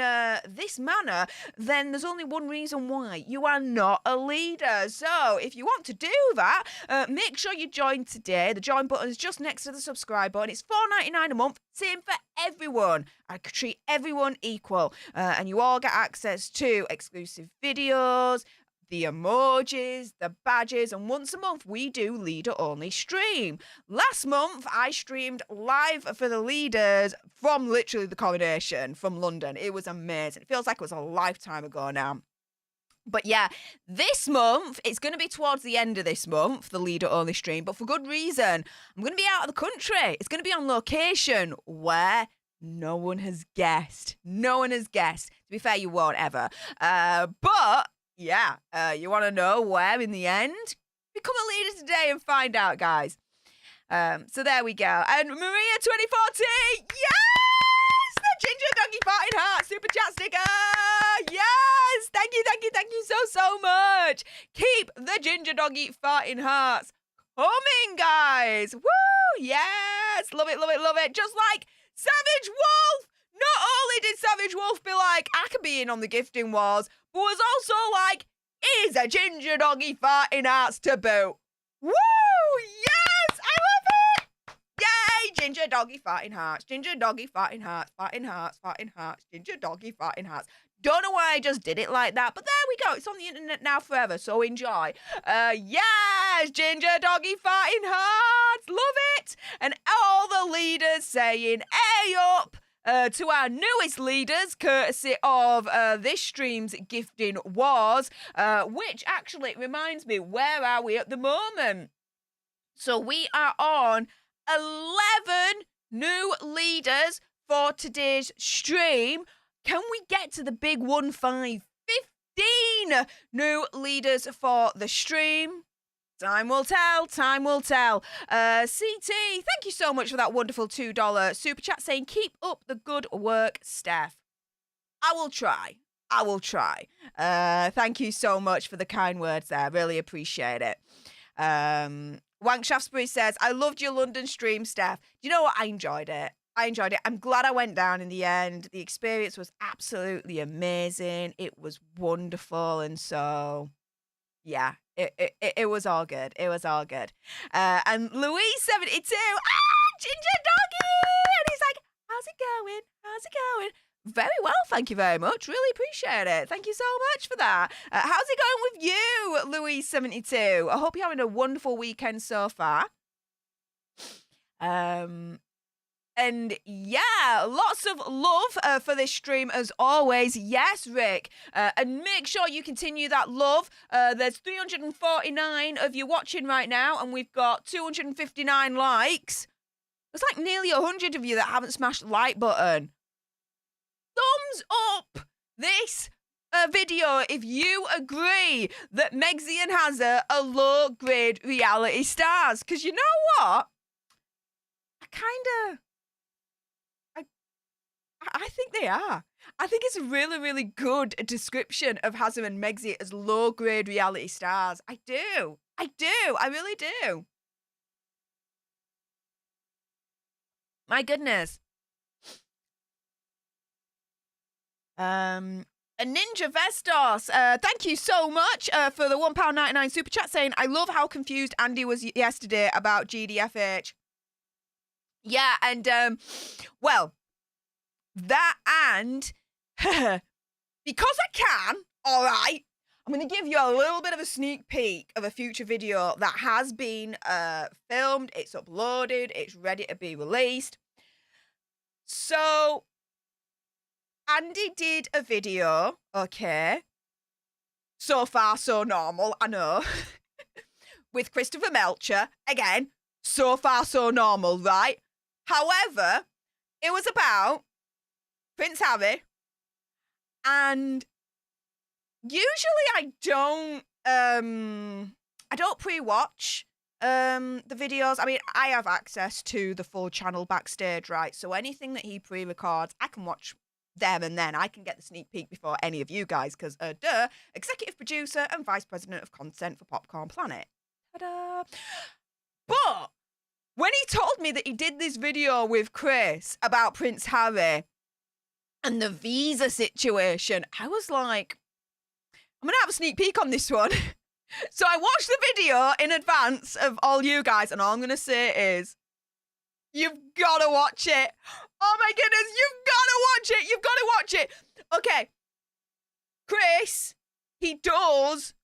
this manner, then there's only one reason why. You are not a leader. So if you want to do that, make sure you join today. The join button is just next to the subscribe button. It's $4.99 a month. Same for everyone. I treat everyone equal. And you all get access to exclusive videos, the emojis, the badges, and once a month we do leader-only stream. Last month, I streamed live for the leaders from literally the coronation from London. It was amazing. It feels like it was a lifetime ago now. But yeah, this month, it's going to be towards the end of this month, the leader-only stream, but for good reason. I'm going to be out of the country. It's going to be on location where no one has guessed. No one has guessed. To be fair, you won't ever. But yeah, you want to know where in the end? Become a leader today and find out, guys. So there we go. And Maria 2014, yes! The Ginger Doggy Farting Heart Super Chat sticker! Yes! Thank you so much. Keep the Ginger Doggy Farting Hearts coming, guys. Woo! Yes! Love it, love it, love it. Just like Savage Wolf! Not only did Savage Wolf be like, I could be in on the gifting wars, but was also like, here's a Ginger Doggy Farting Hearts to boot. Woo! Yes! I love it! Yay! Ginger Doggy Farting Hearts. Ginger Doggy Farting Hearts. Farting Hearts. Farting Hearts. Ginger Doggy Farting Hearts. Don't know why I just did it like that, but there we go. It's on the internet now forever, so enjoy. Yes! Ginger Doggy Farting Hearts. Love it! And all the leaders saying, A up! To our newest leaders, courtesy of this stream's gifting wars, which actually reminds me, where are we at the moment? So we are on 11 new leaders for today's stream. Can we get to the big 15 new leaders for the stream? Time will tell, time will tell. CT, thank you so much for that wonderful $2 super chat saying, keep up the good work, Stef. I will try. I will try. Thank you so much for the kind words there. Really appreciate it. Wank Shaftesbury says, I loved your London stream, Stef. Do you know what? I enjoyed it. I'm glad I went down in the end. The experience was absolutely amazing. It was wonderful. And so, yeah. It was all good. It was all good. And Louise72, Ginger Doggy! And he's like, how's it going? How's it going? Very well, thank you very much. Really appreciate it. Thank you so much for that. How's it going with you, Louise72? I hope you're having a wonderful weekend so far. And yeah, lots of love for this stream as always. Yes, Rick. And make sure you continue that love. There's 349 of you watching right now, and we've got 259 likes. There's like nearly 100 of you that haven't smashed the like button. Thumbs up this video if you agree that Megxie and Hazza are low-grade reality stars. Because you know what? I think they are. I think it's a really, really good description of Hazza and Megxie as low-grade reality stars. I do. I really do. My goodness. A Ninja Vestos, thank you so much for the £1.99 super chat saying, I love how confused Andy was yesterday about GDFH. Yeah, and, well, that and, because I can, all right, I'm going to give you a little bit of a sneak peek of a future video that has been filmed, it's uploaded, it's ready to be released. So, Andy did a video, okay, so far so normal, I know, with Christopher Melcher, again, so far so normal, right? However, it was about Prince Harry, and usually I don't pre-watch the videos. I mean, I have access to the full channel backstage, right? So anything that he pre-records, I can watch them and then I can get the sneak peek before any of you guys, because executive producer and vice president of content for Popcorn Planet. Ta-da! But when he told me that he did this video with Chris about Prince Harry and the visa situation, I was like, I'm going to have a sneak peek on this one. So I watched the video in advance of all you guys, and all I'm going to say is, you've got to watch it. Oh my goodness, you've got to watch it. You've got to watch it. Okay. Chris, he does.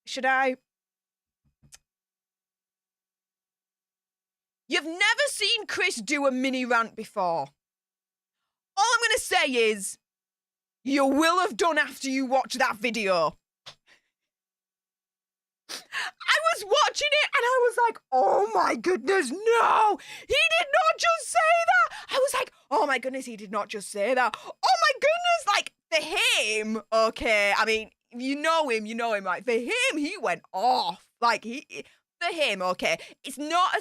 Should I? You've never seen Chris do a mini rant before. All I'm going to say is, you will have done after you watch that video. I was watching it and I was like, oh my goodness, no, he did not just say that. I was like, oh my goodness, he did not just say that. Oh my goodness, like for him, okay, I mean, you know him, right? For him, he went off. Like for him, okay, it's not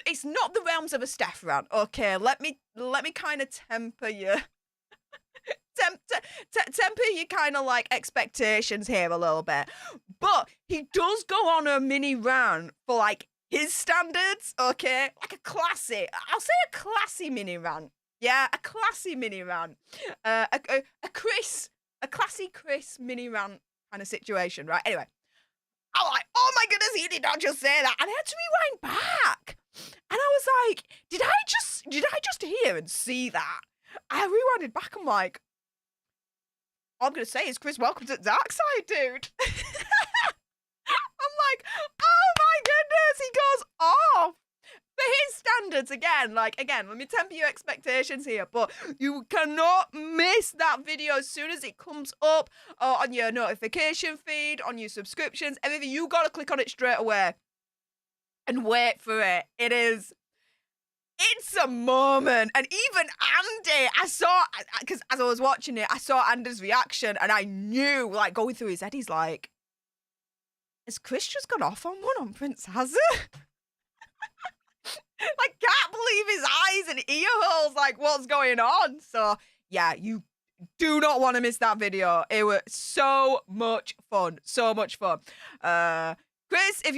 the realms of a Stef rant, okay? Let me kind of temper you. Temper your kind of like expectations here a little bit. But he does go on a mini rant for like his standards, okay? Like a classy, I'll say a classy mini rant. Yeah, a classy mini rant. A classy Chris mini rant kind of situation, right? Anyway, I'm like, oh my goodness, he did not just say that. And I had to rewind back. And I was like, did I just hear and see that? I rewinded back, I'm like, all I'm going to say is, Chris, welcome to the dark side, dude. I'm like, oh my goodness, he goes off. For his standards, again, let me temper your expectations here, but you cannot miss that video as soon as it comes up on your notification feed, on your subscriptions, everything. You got to click on it straight away and wait for it. It's a moment. And even Andy, I saw, because as I was watching it, I saw Andy's reaction and I knew, like, going through his head, he's like, has Chris just gone off on one on Prince Hazard? I can't believe his eyes and ear holes, like, what's going on? So, yeah, you do not want to miss that video. It was so much fun. So much fun. Chris, if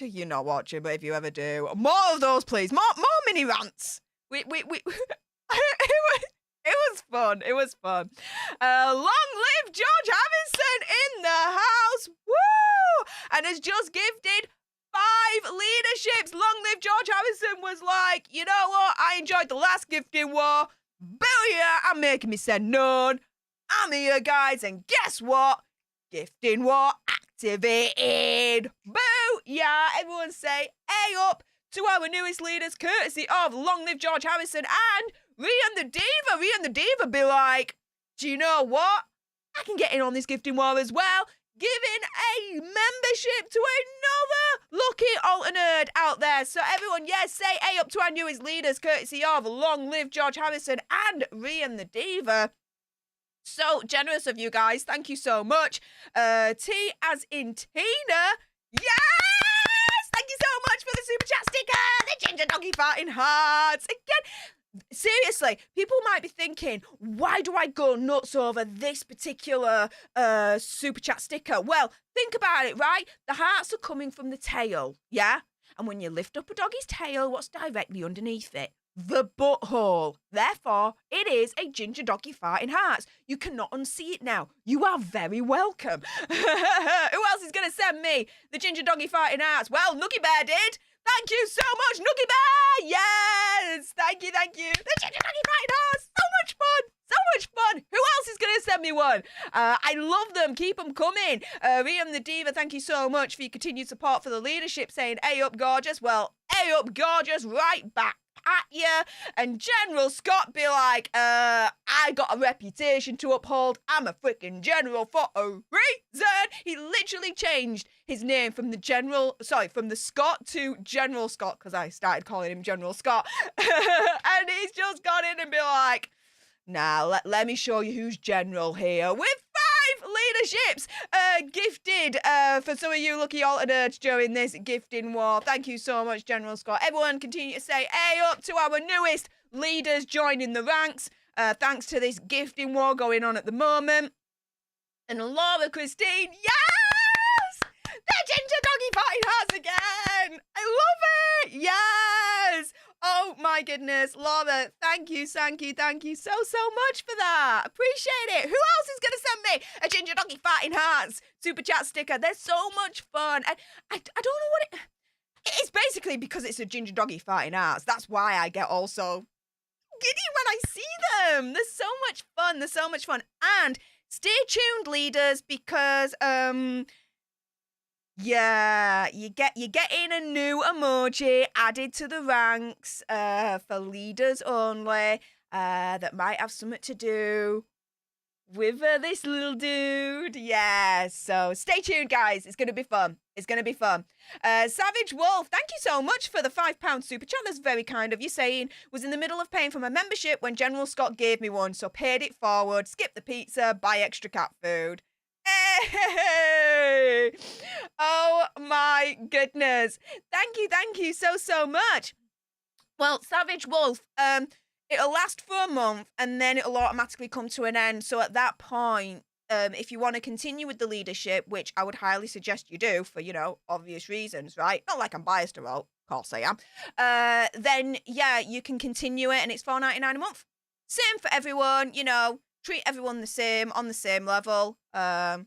you're not watching, but if you ever do, more of those, please. More mini rants. We it was fun. It was fun. Long live George Harrison in the house. Woo! And has just gifted 5 leaderships. Long live George Harrison was like, you know what? I enjoyed the last gifting war. Booyah! I'm making me send none. I'm here, guys, and guess what? Gifting war activated. Boo! Yeah, everyone say A up to our newest leaders, courtesy of Long Live George Harrison and Rian the Diva. Rian the Diva be like, do you know what? I can get in on this gifting war as well. Giving a membership to another lucky alternate out there. So everyone, yes, say A up to our newest leaders, courtesy of Long Live George Harrison and Rian the Diva. So generous of you guys. Thank you so much. T as in Tina. Yes! Thank you so much for the super chat sticker. The ginger doggy farting hearts. Again, seriously, people might be thinking, why do I go nuts over this particular super chat sticker? Well, think about it, right? The hearts are coming from the tail, yeah? And when you lift up a doggy's tail, what's directly underneath it? The butthole. Therefore, it is a ginger doggy farting hearts. You cannot unsee it now. You are very welcome. Who else is going to send me the ginger doggy farting hearts? Well, Nookie Bear did. Thank you so much, Nookie Bear. Yes. Thank you. The ginger doggy farting hearts. So much fun. So much fun. Who else is going to send me one? I love them. Keep them coming. Riam the Diva, thank you so much for your continued support for the leadership, saying, A up, gorgeous. Well, A up, gorgeous, right back at you. And General Scott be like, I got a reputation to uphold. I'm a freaking general for a reason. He literally changed his name from the Scott to General Scott, because I started calling him General Scott. And he's just gone in and be like, now, let me show you who's general here. With 5 leaderships gifted for some of you lucky alternates during this gifting war. Thank you so much, General Scott. Everyone continue to say A up to our newest leaders joining the ranks. Thanks to this gifting war going on at the moment. And Laura Christine, yes! The ginger doggy farting hearts again. I love it. Yes. Oh my goodness, Laura, thank you so much for that. Appreciate it. Who else is gonna send me a ginger doggy farting hearts super chat sticker? They're so much fun. And I don't know what it's basically because it's a ginger doggy farting hearts. That's why I get also giddy when I see them. They're so much fun. They're so much fun. And stay tuned, leaders, because yeah, you're getting a new emoji added to the ranks for leaders only that might have something to do with this little dude. Yeah, so stay tuned, guys. It's going to be fun. It's going to be fun. Savage Wolf, thank you so much for the £5 super chat. That's very kind of you, saying, was in the middle of paying for my membership when General Scott gave me one, so paid it forward, skip the pizza, buy extra cat food. Hey! Oh my goodness. Thank you so much. Well, Savage Wolf, it'll last for a month and then it'll automatically come to an end. So at that point, if you want to continue with the leadership, which I would highly suggest you do for, obvious reasons, right? Not like I'm biased about, of course I am. Then, yeah, you can continue it and it's $4.99 a month. Same for everyone, treat everyone the same, on the same level. Yeah,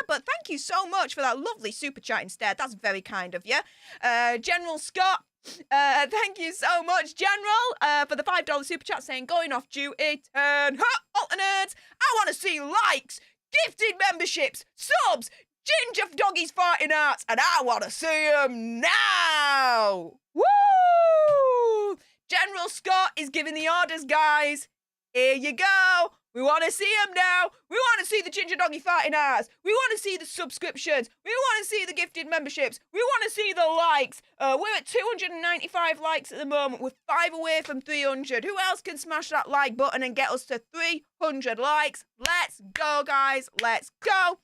but thank you so much for that lovely super chat instead. That's very kind of you. General Scott, thank you so much, General, for the $5 super chat, saying, going off duty, turn alternates. I want to see likes, gifted memberships, subs, ginger doggies farting arts, and I want to see them now. Woo! General Scott is giving the orders, guys. Here you go. We want to see them now. We want to see the ginger doggy farting arts. We want to see the subscriptions. We want to see the gifted memberships. We want to see the likes. We're at 295 likes at the moment. We're 5 away from 300. Who else can smash that like button and get us to 300 likes? Let's go, guys. Let's go.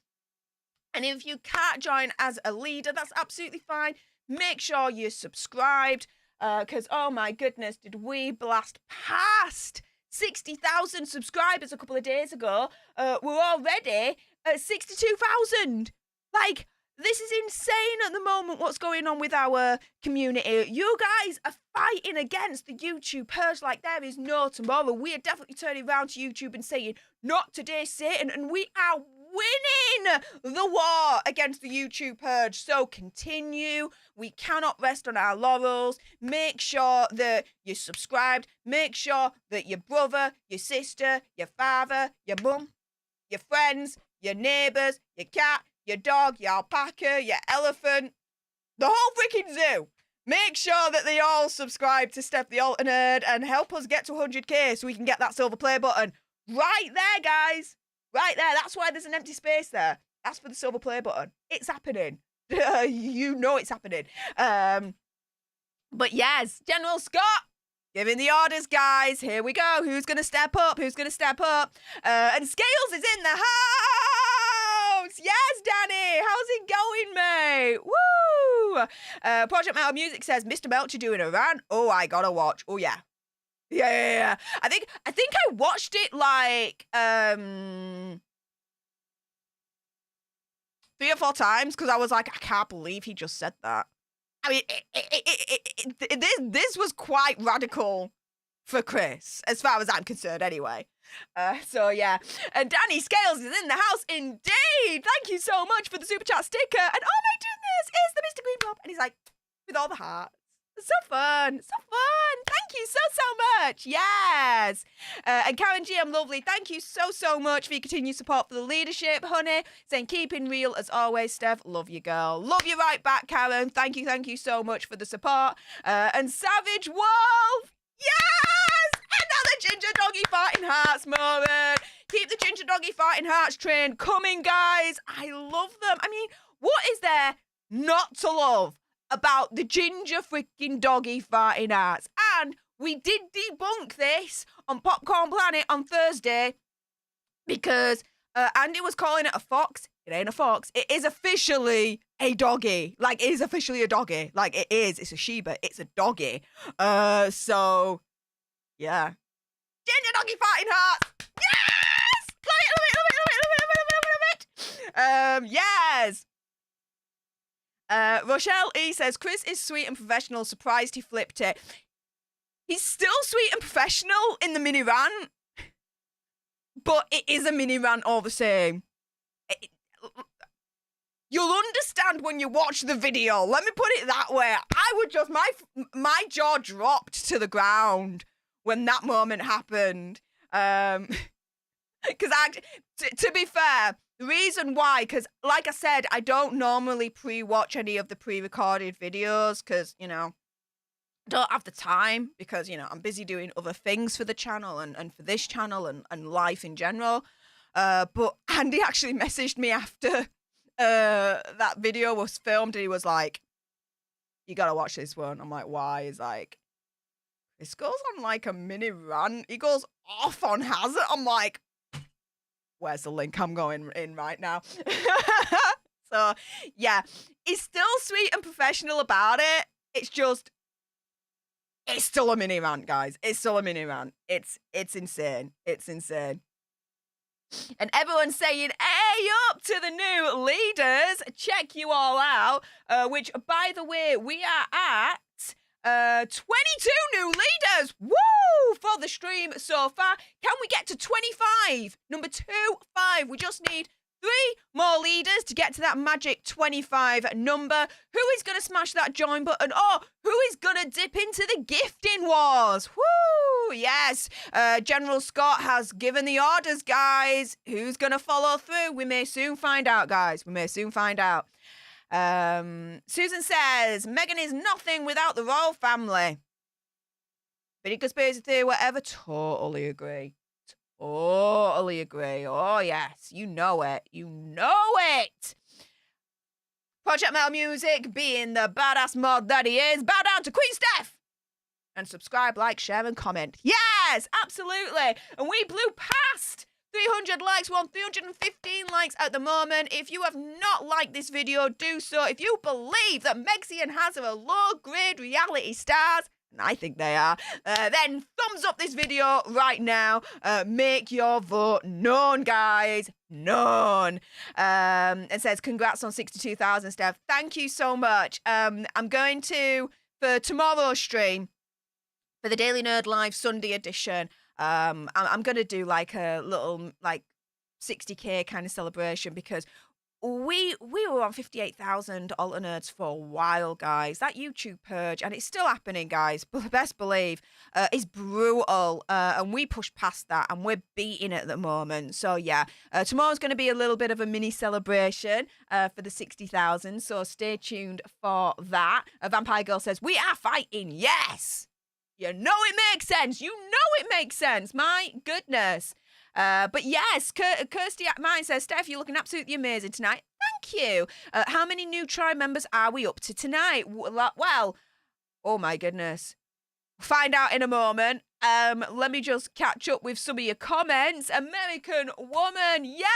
And if you can't join as a leader, that's absolutely fine. Make sure you're subscribed. Because, oh my goodness, did we blast past 60,000 subscribers a couple of days ago. We're already at 62,000. Like, this is insane at the moment what's going on with our community. You guys are fighting against the YouTube purge like there is no tomorrow. We are definitely turning around to YouTube and saying, not today, Satan, and we are winning the war against the YouTube purge. So continue. We cannot rest on our laurels. Make sure that you're subscribed. Make sure that your brother, your sister, your father, your mum, your friends, your neighbours, your cat, your dog, your alpaca, your elephant, the whole freaking zoo. Make sure that they all subscribe to Stef the Alternate and help us get to 100k so we can get that silver play button. Right there, guys. Right there. That's why there's an empty space there. That's for the silver play button. It's happening. You know it's happening. But yes, General Scott, giving the orders, guys. Here we go. Who's going to step up? Who's going to step up? And Scales is in the house. Yes, Danny. How's it going, mate? Woo! Project Metal Music says, Mr. Melcher doing a rant. Oh, I gotta watch. Oh, yeah. Yeah. I think I watched it like 3 or 4 times because I was like, I can't believe he just said that. I mean, this was quite radical for Chris, as far as I'm concerned, anyway. So yeah, and Danny Scales is in the house indeed. Thank you so much for the super chat sticker. And oh my goodness, it's the Mr. Green Blob, and he's like with all the hearts. So fun. Thank you so much. Yes. And Karen G, I'm lovely. Thank you so much for your continued support for the leadership, honey. Saying keeping real as always, Steph. Love you, girl. Love you right back, Karen. Thank you so much for the support. And Savage Wolf. Yes! Another ginger doggy farting hearts moment. Keep the ginger doggy farting hearts train coming, guys. I love them. I mean, what is there not to love about the ginger freaking doggy farting arts? And we did debunk this on Popcorn Planet on Thursday because Andy was calling it a fox. It ain't a fox. It is officially a doggy. Like, it is officially a doggy. Like, it is. It's a Shiba. It's a doggy. So, yeah. Ginger doggy farting hearts. Yes! Love it. Yes! Rochelle E says, Chris is sweet and professional. Surprised he flipped it. He's still sweet and professional in the mini rant, but it is a mini rant all the same. You'll understand when you watch the video. Let me put it that way. I would just, my jaw dropped to the ground when that moment happened. Because to be fair, the reason why, because like I said, I don't normally pre-watch any of the pre-recorded videos because, you know, I don't have the time because, you know, I'm busy doing other things for the channel and for this channel and life in general. But Andy actually messaged me after that video was filmed and he was like, you gotta watch this one. I'm like, why? He's like, this goes on like a mini rant. He goes off on Hazard. I'm like, where's the link? I'm going in right now. So, yeah, he's still sweet and professional about it. It's just, it's still a mini rant, guys. It's still a mini rant. It's insane. It's insane. And everyone's saying, hey, up to the new leaders. Check you all out. Which, by the way, we are at 22 new leaders. Woo! For the stream so far. Can we get to 25? Number 25. We just need 3 more leaders to get to that magic 25 number. Who is going to smash that join button? Oh, who is going to dip into the gifting wars? Woo! Yes. General Scott has given the orders, guys. Who's going to follow through? We may soon find out, guys. We may soon find out. Susan says, Meghan is nothing without the royal family. Big conspiracy theory, whatever. Totally agree. Totally agree. Oh, yes. You know it. You know it. Project Metal Music, being the badass mod that he is. Bow down to Queen Stef. And subscribe, like, share, and comment. Yes, absolutely. And we blew past 300 likes. We're on 315 likes at the moment. If you have not liked this video, do so. If you believe that Megsy and Haz are low-grade reality stars, and I think they are, then thumbs up this video right now. Make your vote known, guys. Known. It says, congrats on 62,000, Steph. Thank you so much. I'm going to, for tomorrow's stream, for the Daily Nerd Live Sunday edition, I'm going to do like a little like 60k kind of celebration because we were on 58,000 alter nerds for a while, guys. That YouTube purge, and it's still happening, guys. Best believe, is brutal, and we pushed past that, and we're beating it at the moment. So yeah, tomorrow's going to be a little bit of a mini celebration for the 60,000. So stay tuned for that. Vampire Girl says we are fighting. Yes. You know it makes sense. You know it makes sense. My goodness. But yes, Kirsty at Mine says, Steph, you're looking absolutely amazing tonight. Thank you. How many new tribe members are we up to tonight? Well, oh my goodness. Find out in a moment. Let me just catch up with some of your comments. American Woman, yes!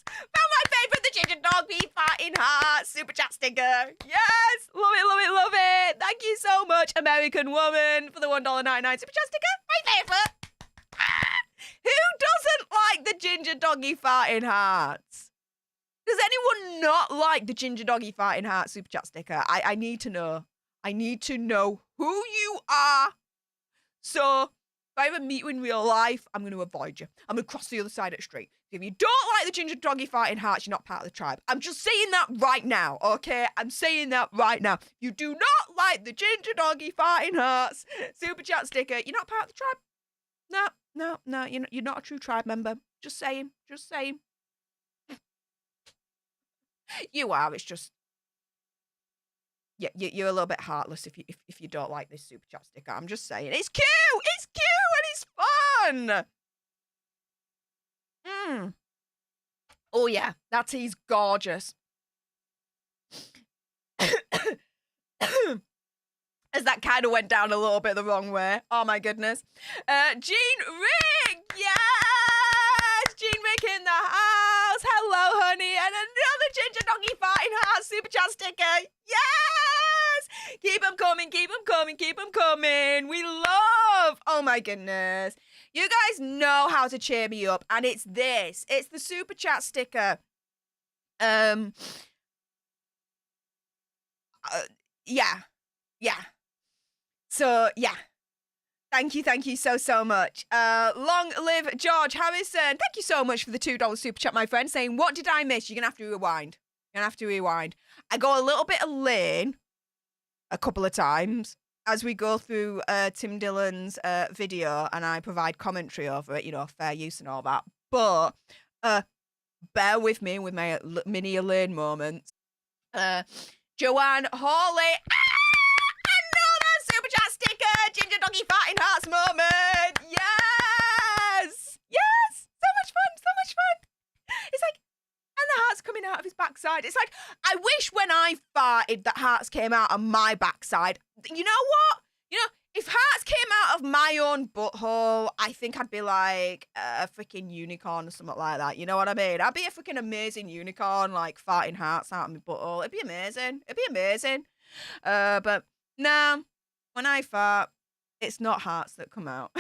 Found my favourite, the ginger dog, be fighting heart, super chat sticker. Yes! Love it, love it, love it. Thank you so much, American Woman, for the $1.99 super chat sticker. My favourite. Who doesn't like the ginger doggy farting hearts? Does anyone not like the ginger doggy farting heart super chat sticker? I need to know. I need to know who you are. So if I ever meet you in real life, I'm going to avoid you. I'm going to cross the other side of the street. If you don't like the ginger doggy farting hearts, you're not part of the tribe. I'm just saying that right now, okay? I'm saying that right now. You do not like the ginger doggy farting hearts super chat sticker. You're not part of the tribe. No, you're not a true tribe member. Just saying. You are. It's just, yeah, you're a little bit heartless if you don't like this super chat sticker. I'm just saying. It's cute. It's cute and it's fun. Oh yeah, that tea's gorgeous. As that kind of went down a little bit the wrong way. Oh my goodness. Jean Rick, yes! Jean Rick in the house. Hello, honey. And another ginger doggy farting heart super chat sticker. Yes! Keep them coming, keep them coming, keep them coming. We love. Oh my goodness. You guys know how to cheer me up, and it's this. It's the super chat sticker. Yeah. So, yeah. Thank you so much. Long live George Harrison. Thank you so much for the $2 super chat, my friend, saying, what did I miss? You're going to have to rewind. I go a little bit of lane a couple of times as we go through Tim Dillon's video, and I provide commentary over it, fair use and all that. But bear with me with my mini Elaine moments. Joanne Hawley. Another super chat sticker. Ginger Doggy Farting Hearts moment. Yes. So much fun. It's like, and the hearts coming out of his backside. It's like, I wish when I farted that hearts came out of my backside. You know what? If hearts came out of my own butthole, I think I'd be like a freaking unicorn or something like that. You know what I mean? I'd be a freaking amazing unicorn, like farting hearts out of my butthole. It'd be amazing. But no, when I fart, it's not hearts that come out.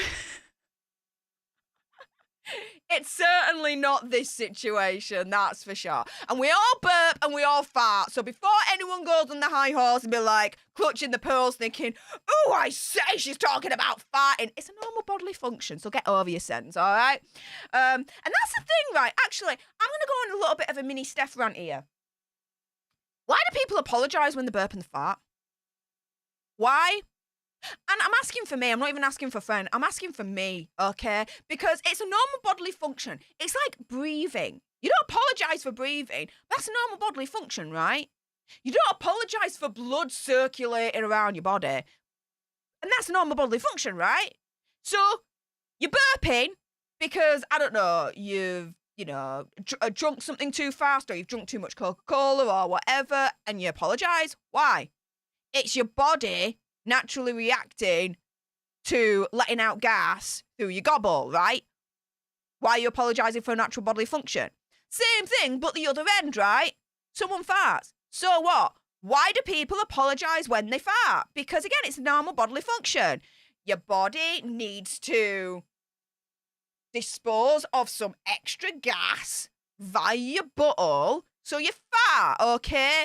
It's certainly not this situation, that's for sure. And we all burp and we all fart. So before anyone goes on the high horse and be like, clutching the pearls thinking, oh, I say she's talking about farting. It's a normal bodily function, so get over your sentence, all right? And that's the thing, right? Actually, I'm going to go on a little bit of a mini Stef rant here. Why do people apologise when they burp and they fart? Why? And I'm asking for me. I'm not even asking for a friend. I'm asking for me, okay? Because it's a normal bodily function. It's like breathing. You don't apologise for breathing. That's a normal bodily function, right? You don't apologise for blood circulating around your body. And that's a normal bodily function, right? So you're burping because, I don't know, you've, drunk something too fast, or you've drunk too much Coca-Cola or whatever, and you apologise. Why? It's your body naturally reacting to letting out gas through your gobble, right? Why are you apologising for a natural bodily function? Same thing, but the other end, right? Someone farts. So what? Why do people apologise when they fart? Because, again, it's a normal bodily function. Your body needs to dispose of some extra gas via your butthole, so you fart, okay?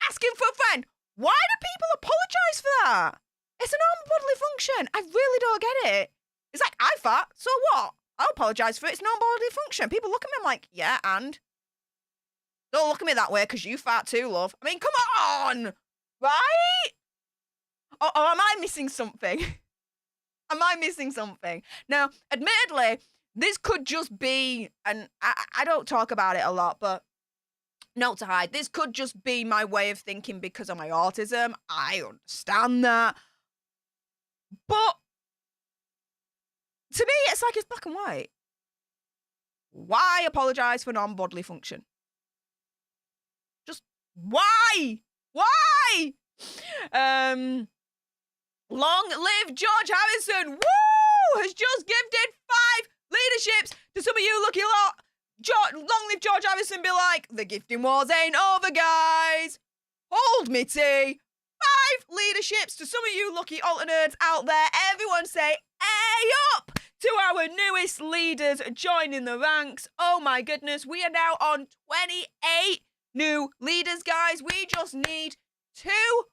Asking for a friend. Why do people apologise for that? It's a normal bodily function. I really don't get it. It's like, I fart, so what? I'll apologise for it. It's a normal bodily function. People look at me, I'm like, yeah, and? Don't look at me that way because you fart too, love. I mean, come on! Right? Or am I missing something? Now, admittedly, this could just be, and I don't talk about it a lot, but note to hide, this could just be my way of thinking because of my autism. I understand that. But to me, it's like it's black and white. Why apologise for non-bodily function? Just why? Why? Long live George Harrison. Woo! Has just gifted 5 leaderships to some of you lucky lot. Long live George Harrison be like, the gifting wars ain't over, guys. Hold me tea. 5 leaderships to some of you lucky alternates out there. Everyone say, "Hey up!" to our newest leaders joining the ranks. Oh my goodness, we are now on 28 new leaders, guys. We just need 2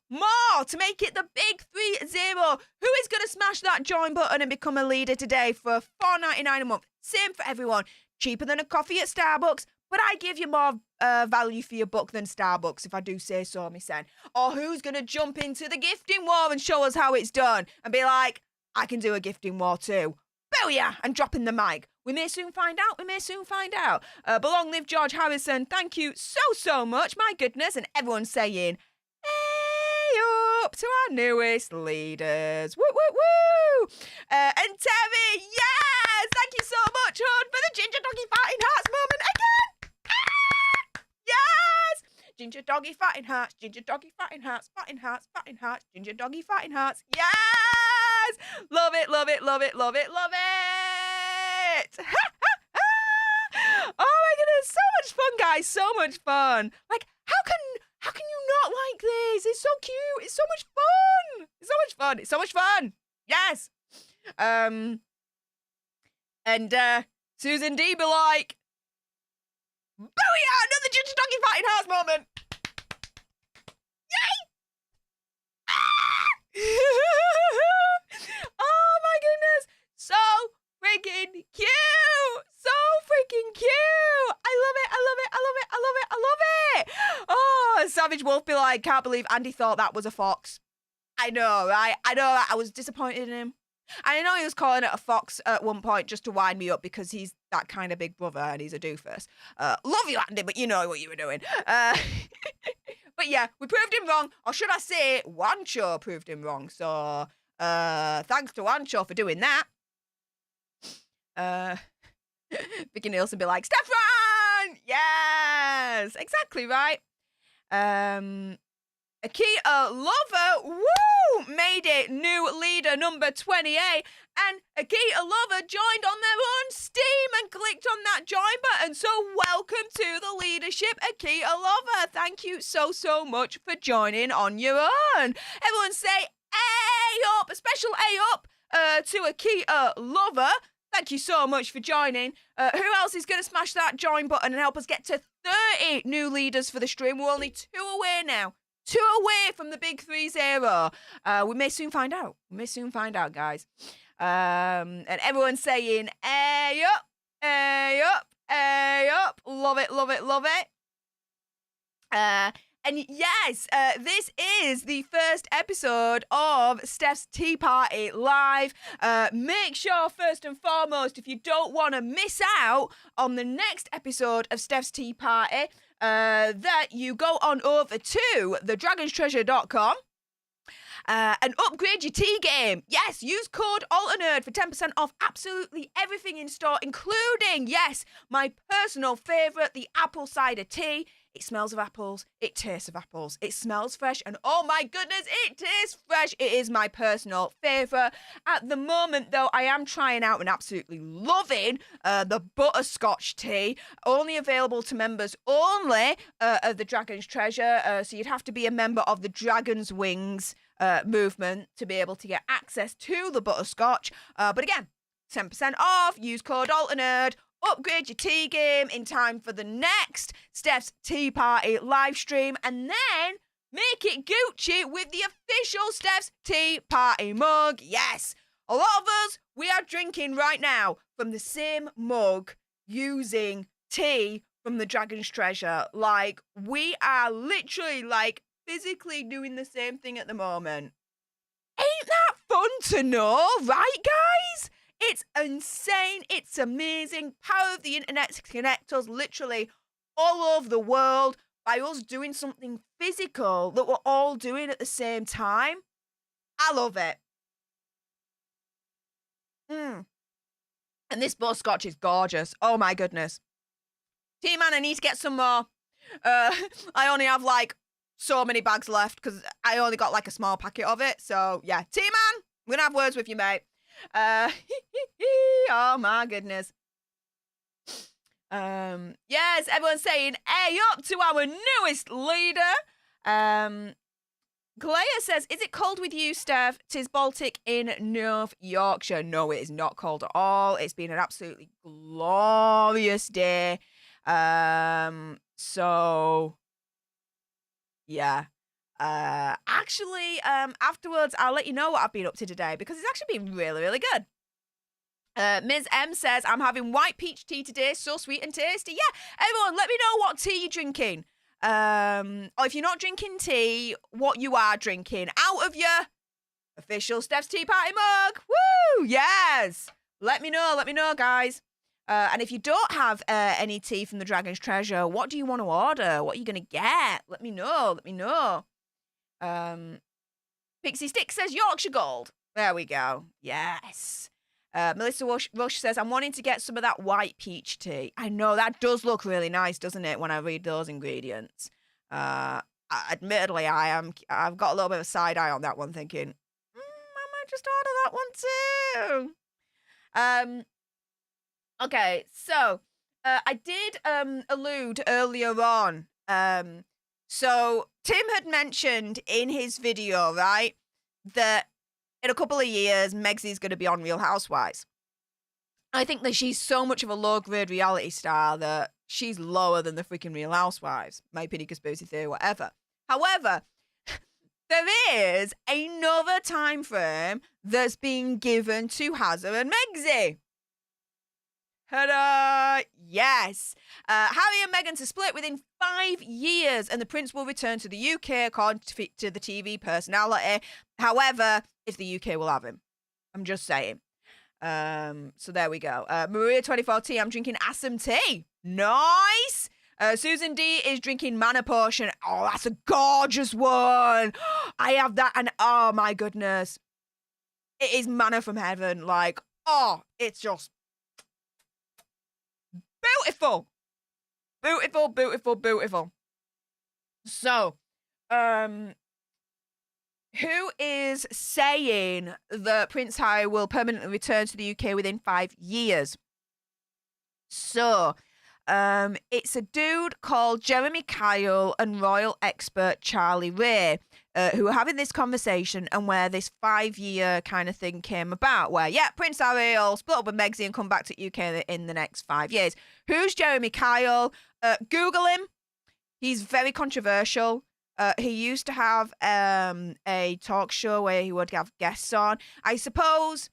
more to make it the big 3-0. Who is going to smash that join button and become a leader today for $4.99 a month? Same for everyone. Cheaper than a coffee at Starbucks, but I give you more value for your buck than Starbucks, if I do say so myself. Or who's going to jump into the gifting war and show us how it's done and be like, I can do a gifting war too. Booyah! And dropping the mic. We may soon find out. But long live George Harrison. Thank you so much. My goodness. And everyone's saying, hey up to our newest leaders. Woo, woo, woo. And Terry, yes! Thank you so much, hon, for the ginger doggy farting hearts moment again. Ah! Yes! Ginger doggy farting hearts, ginger doggy farting hearts, farting hearts, farting hearts, ginger doggy farting hearts. Yes! Love it, love it, love it, love it, love it! Oh my goodness, so much fun, guys, so much fun. Like, how can you not like this? It's so cute. It's so much fun. It's so much fun. Yes. And Susan D be like, booyah, another ginger doggy fighting hearts moment. Savage Wolf be like, can't believe Andy thought that was a fox. I know, right? I know, I was disappointed in him. I know he was calling it a fox at one point just to wind me up because he's that kind of big brother and he's a doofus. Love you, Andy, but you know what you were doing. But yeah, we proved him wrong. Or should I say, Wancho proved him wrong. So thanks to Wancho for doing that. Vicky Nielsen be like, Stefan! Yes! Exactly right. Akita Lover, woo! Made it new leader number 28. And Akita Lover joined on their own Steam and clicked on that join button. So welcome to the leadership, Akita Lover. Thank you so much for joining on your own. Everyone say A up, a special A up to Akita Lover. Thank you so much for joining. Who else is going to smash that join button and help us get to 30 new leaders for the stream? We're only 2 away now. 2 away from the big 3-0. We may soon find out. Guys. And everyone's saying, A up, A up, A up. Love it. And yes, this is the first episode of Stef's Tea Party Live. Make sure, first and foremost, if you don't want to miss out on the next episode of Stef's Tea Party, that you go on over to thedragonstreasure.com and upgrade your tea game. Yes, use code ALTERNERD for 10% off absolutely everything in store, including, yes, my personal favourite, the apple cider tea. It smells of apples, it tastes of apples, it smells fresh, and oh my goodness, it tastes fresh. It is my personal favourite. At the moment, though, I am trying out and absolutely loving the butterscotch tea, only available to members only of the Dragon's Treasure, so you'd have to be a member of the Dragon's Wings movement to be able to get access to the butterscotch. But again, 10% off, use code ALTERNERD. Upgrade your tea game in time for the next Stef's Tea Party live stream, and then make it Gucci with the official Stef's Tea Party mug. Yes, a lot of us, we are drinking right now from the same mug using tea from the Dragon's Treasure. Like, we are literally, like, physically doing the same thing at the moment. Ain't that fun to know, right, guys? It's insane. It's amazing. Power of the internet to connect us literally all over the world by us doing something physical that we're all doing at the same time. I love it. And this butterscotch is gorgeous. Oh my goodness. T-Man, I need to get some more. I only have like so many bags left because I only got like a small packet of it. So yeah, T-Man, I'm going to have words with you, mate. Oh my goodness. Yes, everyone's saying A up to our newest leader. Glea says, is it cold with you, Steph? 'Tis Baltic in North Yorkshire. No, it is not cold at all. It's been an absolutely glorious day. So yeah. Actually, afterwards, I'll let you know what I've been up to today because it's actually been really, really good. Ms. M says, I'm having white peach tea today, so sweet and tasty. Yeah, everyone, let me know what tea you're drinking. Or if you're not drinking tea, what you are drinking out of your official Stef's Tea Party mug. Woo! Yes! Let me know, guys. And if you don't have any tea from the Dragon's Treasure, what do you want to order? What are you going to get? Let me know. Pixie Stick says Yorkshire Gold. There we go. Yes. Melissa Rush says, I'm wanting to get some of that white peach tea. I know, that does look really nice, doesn't it, when I read those ingredients? Admittedly, I've got a little bit of a side eye on that one, thinking, I might just order that one too. Okay, so I did allude earlier on. So Tim had mentioned in his video, right, that in a couple of years, Megsy's going to be on Real Housewives. I think that she's so much of a low-grade reality star that she's lower than the freaking Real Housewives. My opinion, conspiracy theory, whatever. However, there is another time frame that's being given to Hazza and Megsy. Ta-da! Yes. Harry and Meghan to split within 5 years, and the prince will return to the UK, according to the TV personality. However, if the UK will have him. I'm just saying. So there we go. Maria 2014, I'm drinking Assam tea. Nice. Susan D is drinking Mana Potion. Oh, that's a gorgeous one. I have that, and oh my goodness. It is manna from heaven. Like, oh, it's just beautiful. Beautiful, beautiful, beautiful. So, who is saying that Prince Harry will permanently return to the UK within 5 years? So, it's a dude called Jeremy Kyle and royal expert Charlie Ray, who are having this conversation, and where this 5-year kind of thing came about, where, yeah, Prince Harry will split up with Megxie and come back to UK in the next 5 years. Who's Jeremy Kyle? Google him. He's very controversial. He used to have a talk show where he would have guests on. I suppose,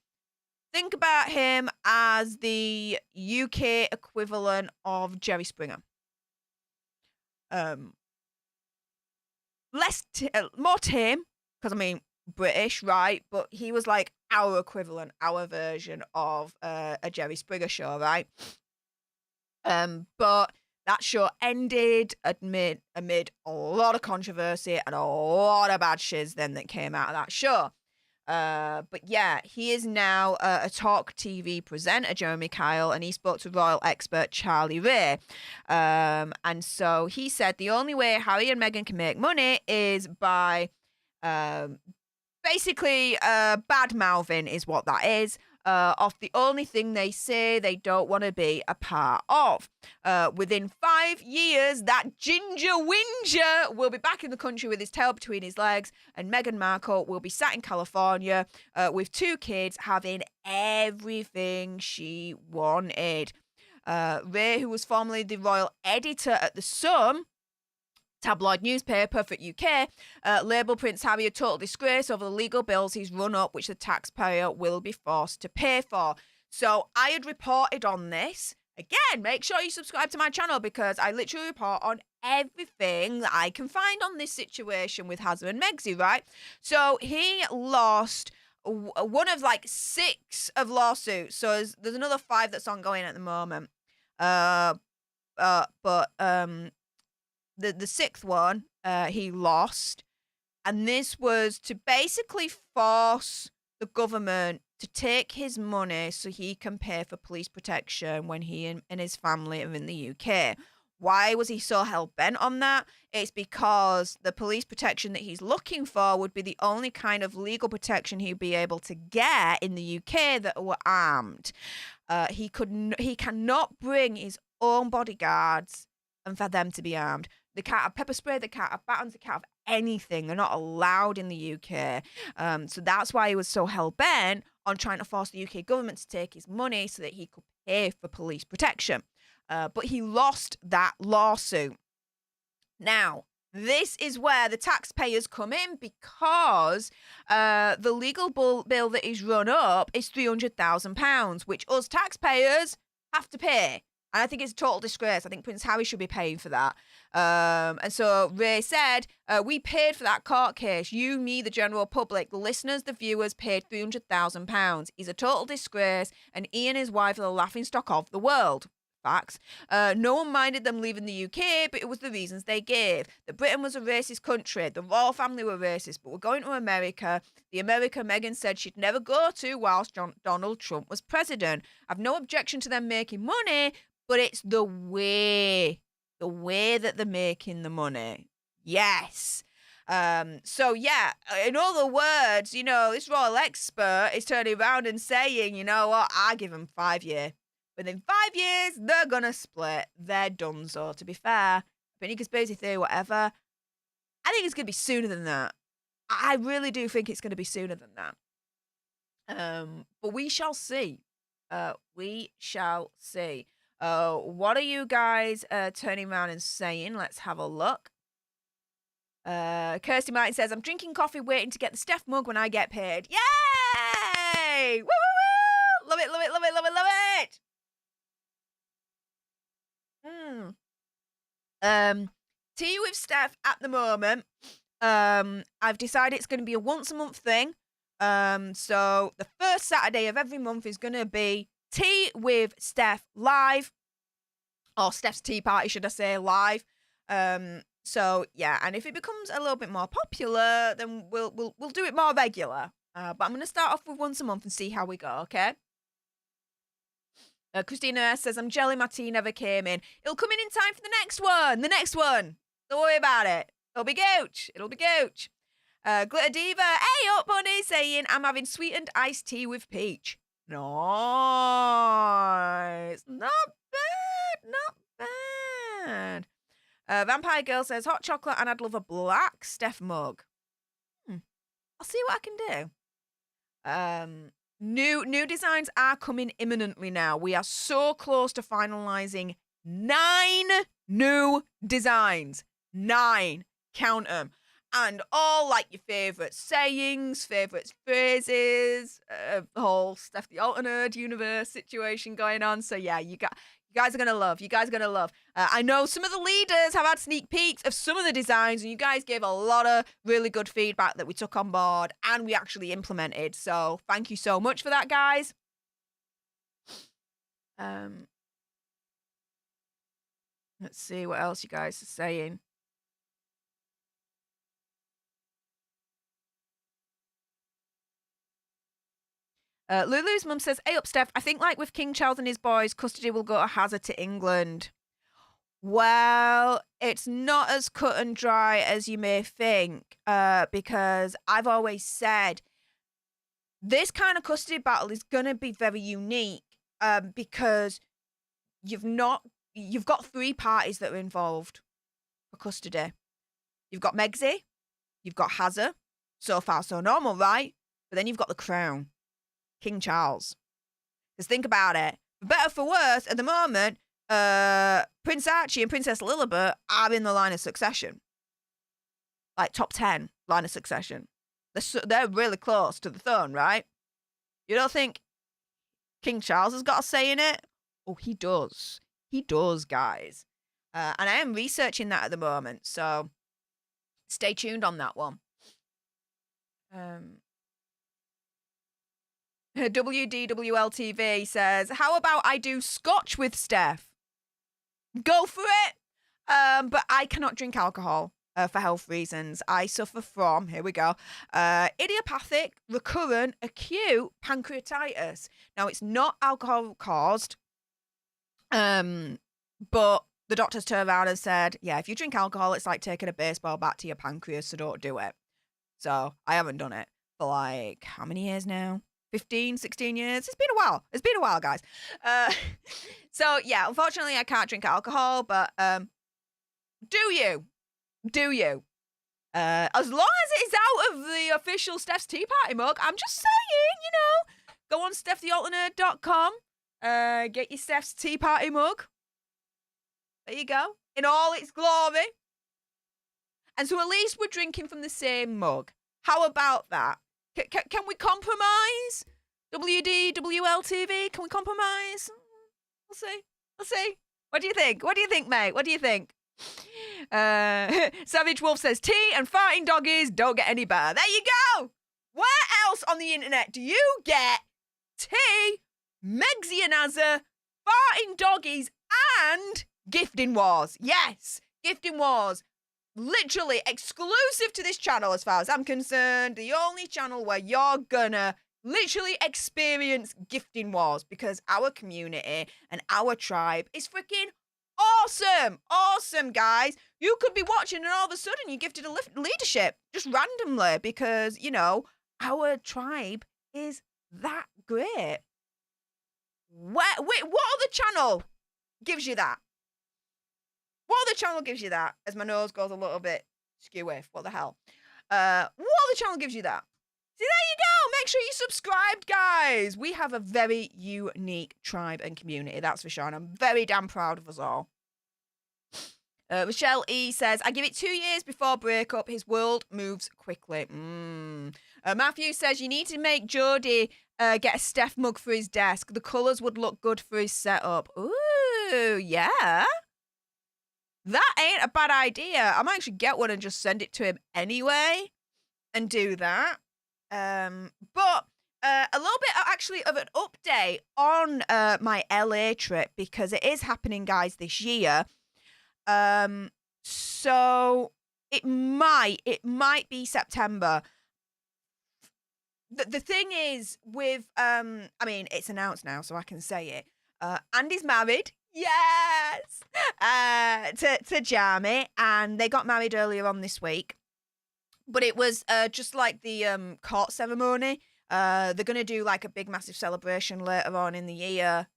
think about him as the UK equivalent of Jerry Springer. More tame, because I mean British, right? But he was like our equivalent, our version of a Jerry Springer show, right? But that show ended amid a lot of controversy and a lot of bad shiz then that came out of that show. But yeah, he is now a talk TV presenter, Jeremy Kyle, and he spoke to royal expert Charlie Ray. And so he said the only way Harry and Meghan can make money is by basically bad mouthing is what that is. Of the only thing they say they don't want to be a part of. Within 5 years, that ginger whinger will be back in the country with his tail between his legs, and Meghan Markle will be sat in California with 2 kids having everything she wanted. Ray, who was formerly the royal editor at The Sun, tabloid newspaper for UK, labelled Prince Harry a total disgrace over the legal bills he's run up, which the taxpayer will be forced to pay for. So I had reported on this. Again, make sure you subscribe to my channel, because I literally report on everything that I can find on this situation with Harry and Megxie, right? So he lost one of like 6 of lawsuits. So there's another 5 that's ongoing at the moment. The 6th one, he lost, and this was to basically force the government to take his money so he can pay for police protection when he and his family are in the UK. Why was he so hell-bent on that? It's because the police protection that he's looking for would be the only kind of legal protection he'd be able to get in the UK that were armed. He cannot bring his own bodyguards and for them to be armed. They can't have pepper spray, they can't have batons, they can't have anything. They're not allowed in the UK. So that's why he was so hell-bent on trying to force the UK government to take his money so that he could pay for police protection. But he lost that lawsuit. Now, this is where the taxpayers come in, because the legal bill that he's run up is £300,000, which us taxpayers have to pay. And I think it's a total disgrace. I think Prince Harry should be paying for that. And so Ray said, we paid for that court case. You, me, the general public, the listeners, the viewers paid £300,000. He's a total disgrace, and he and his wife are the laughingstock of the world. Facts. No one minded them leaving the UK, but it was the reasons they gave. That Britain was a racist country. The royal family were racist, but we're going to America. The America Meghan said she'd never go to whilst Donald Trump was president. I've no objection to them making money, but it's the way that they're making the money. Yes. So yeah, in other words, you know, this royal expert is turning around and saying, you know what, I give them 5 years. Within 5 years, they're gonna split. They're done. So to be fair, any conspiracy theory, whatever, I think it's gonna be sooner than that. I really do think it's gonna be sooner than that. But we shall see. We shall see. What are you guys turning around and saying? Let's have a look. Kirsty Martin says, I'm drinking coffee waiting to get the Stef mug when I get paid. Yay! Woo, woo, woo! Love it, love it, love it, love it, love it! Mm. Tea with Stef at the moment. I've decided it's going to be a once a month thing. So the first Saturday of every month is going to be tea with Stef live, or Stef's tea party, should I say, live. So yeah, and if it becomes a little bit more popular, then we'll do it more regular. But I'm going to start off with once a month and see how we go. Okay. Christina says, I'm jelly my tea never came in. It'll come in time for the next one. The next one. Don't worry about it. It'll be gooch. It'll be gooch. Glitter Diva, hey up, bunny, saying, I'm having sweetened iced tea with peach. Nice. Not bad. Not bad. Vampire Girl says, hot chocolate, and I'd love a black Stef mug. I'll see what I can do. New designs are coming imminently now. We are so close to finalizing 9 new designs. 9. Count them. And all like your favourite sayings, favourite phrases, the whole Stef the Alternate universe situation going on. So yeah, you guys are going to love. You guys are going to love. I know some of the leaders have had sneak peeks of some of the designs, and you guys gave a lot of really good feedback that we took on board and we actually implemented. So thank you so much for that, guys. Let's see what else you guys are saying. Lulu's mum says, hey up, Stef. I think like with King Charles and his boys, custody will go to Hazard to England. Well, it's not as cut and dry as you may think, because I've always said this kind of custody battle is going to be very unique, because you've got 3 parties that are involved for custody. You've got Megxie, you've got Hazard, so far so normal, right? But then you've got the Crown. King Charles. Because think about it. For better for worse, at the moment, Prince Archie and Princess Lilibet are in the line of succession. Like top 10 line of succession. They're really close to the throne, right? You don't think King Charles has got a say in it? Oh, he does. He does, guys. And I am researching that at the moment, so stay tuned on that one. WDWLTV says, how about I do scotch with Stef? Go for it. But I cannot drink alcohol for health reasons. I suffer from, here we go, idiopathic, recurrent, acute pancreatitis. Now, it's not alcohol caused, but the doctors turned around and said, yeah, if you drink alcohol, it's like taking a baseball bat to your pancreas, so don't do it. So I haven't done it for like, how many years now? 15, 16 years. It's been a while. It's been a while, guys. So yeah, unfortunately I can't drink alcohol, but do you? As long as it's out of the official Stef's Tea Party mug, I'm just saying, go on stefthealternate.com, get your Stef's Tea Party mug. There you go. In all its glory. And so at least we're drinking from the same mug. How about that? Can we compromise? WDWLTV, can we compromise? We'll see. What do you think? Mate? What do you think? Savage Wolf says, tea and farting doggies don't get any better. There you go. Where else on the internet do you get tea, Megxie and Azza, farting doggies, and gifting wars? Yes, gifting wars. Literally exclusive to this channel as far as I'm concerned. The only channel where you're gonna literally experience gifting wars, because our community and our tribe is freaking awesome. Awesome, guys. You could be watching and all of a sudden you gifted a leadership just randomly because, our tribe is that great. What other channel gives you that? What other channel gives you that? As my nose goes a little bit skewy. What the hell? What other channel gives you that? See, there you go. Make sure you subscribed, guys. We have a very unique tribe and community, that's for sure. And I'm very damn proud of us all. Michelle E says, I give it 2 years before breakup. His world moves quickly. Matthew says, you need to make Jody get a Stef mug for his desk. The colours would look good for his setup. Ooh, yeah. that ain't a bad idea. I might actually get one and just send it to him anyway and do that. But a little bit actually of an update on my LA trip, because it is happening, guys, this year. So it might be September. The thing is with I mean, it's announced now, so I can say it. Andy's married. Yes. To Jamie, and they got married earlier on this week. But it was just like the court ceremony. They're gonna do like a big massive celebration later on in the year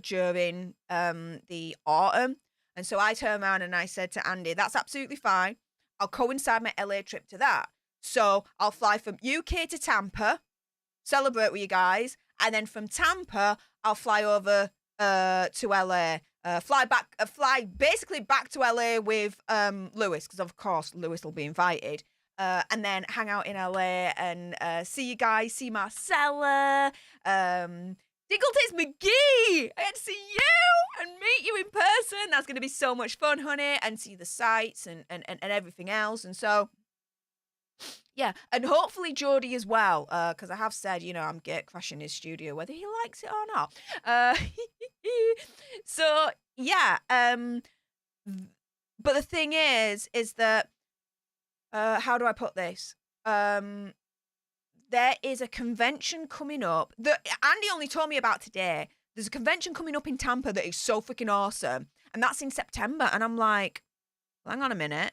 during the autumn. And so I turned around and I said to Andy, that's absolutely fine. I'll coincide my LA trip to that. So I'll fly from UK to Tampa, celebrate with you guys, and then from Tampa I'll fly over to LA. Fly basically back to LA with Lewis, because of course Lewis will be invited. And then hang out in LA and see you guys, see Marcella, Diggletits McGee. I get to see you and meet you in person. That's going to be so much fun, honey, and see the sights and everything else. And so, yeah, and hopefully Geordie as well, because I have said, you know, I'm gate crashing his studio, whether he likes it or not. So, yeah, but the thing is that, how do I put this? There is a convention coming up that Andy only told me about today. There's a convention coming up in Tampa that is so freaking awesome. And that's in September. And I'm like, well, hang on a minute.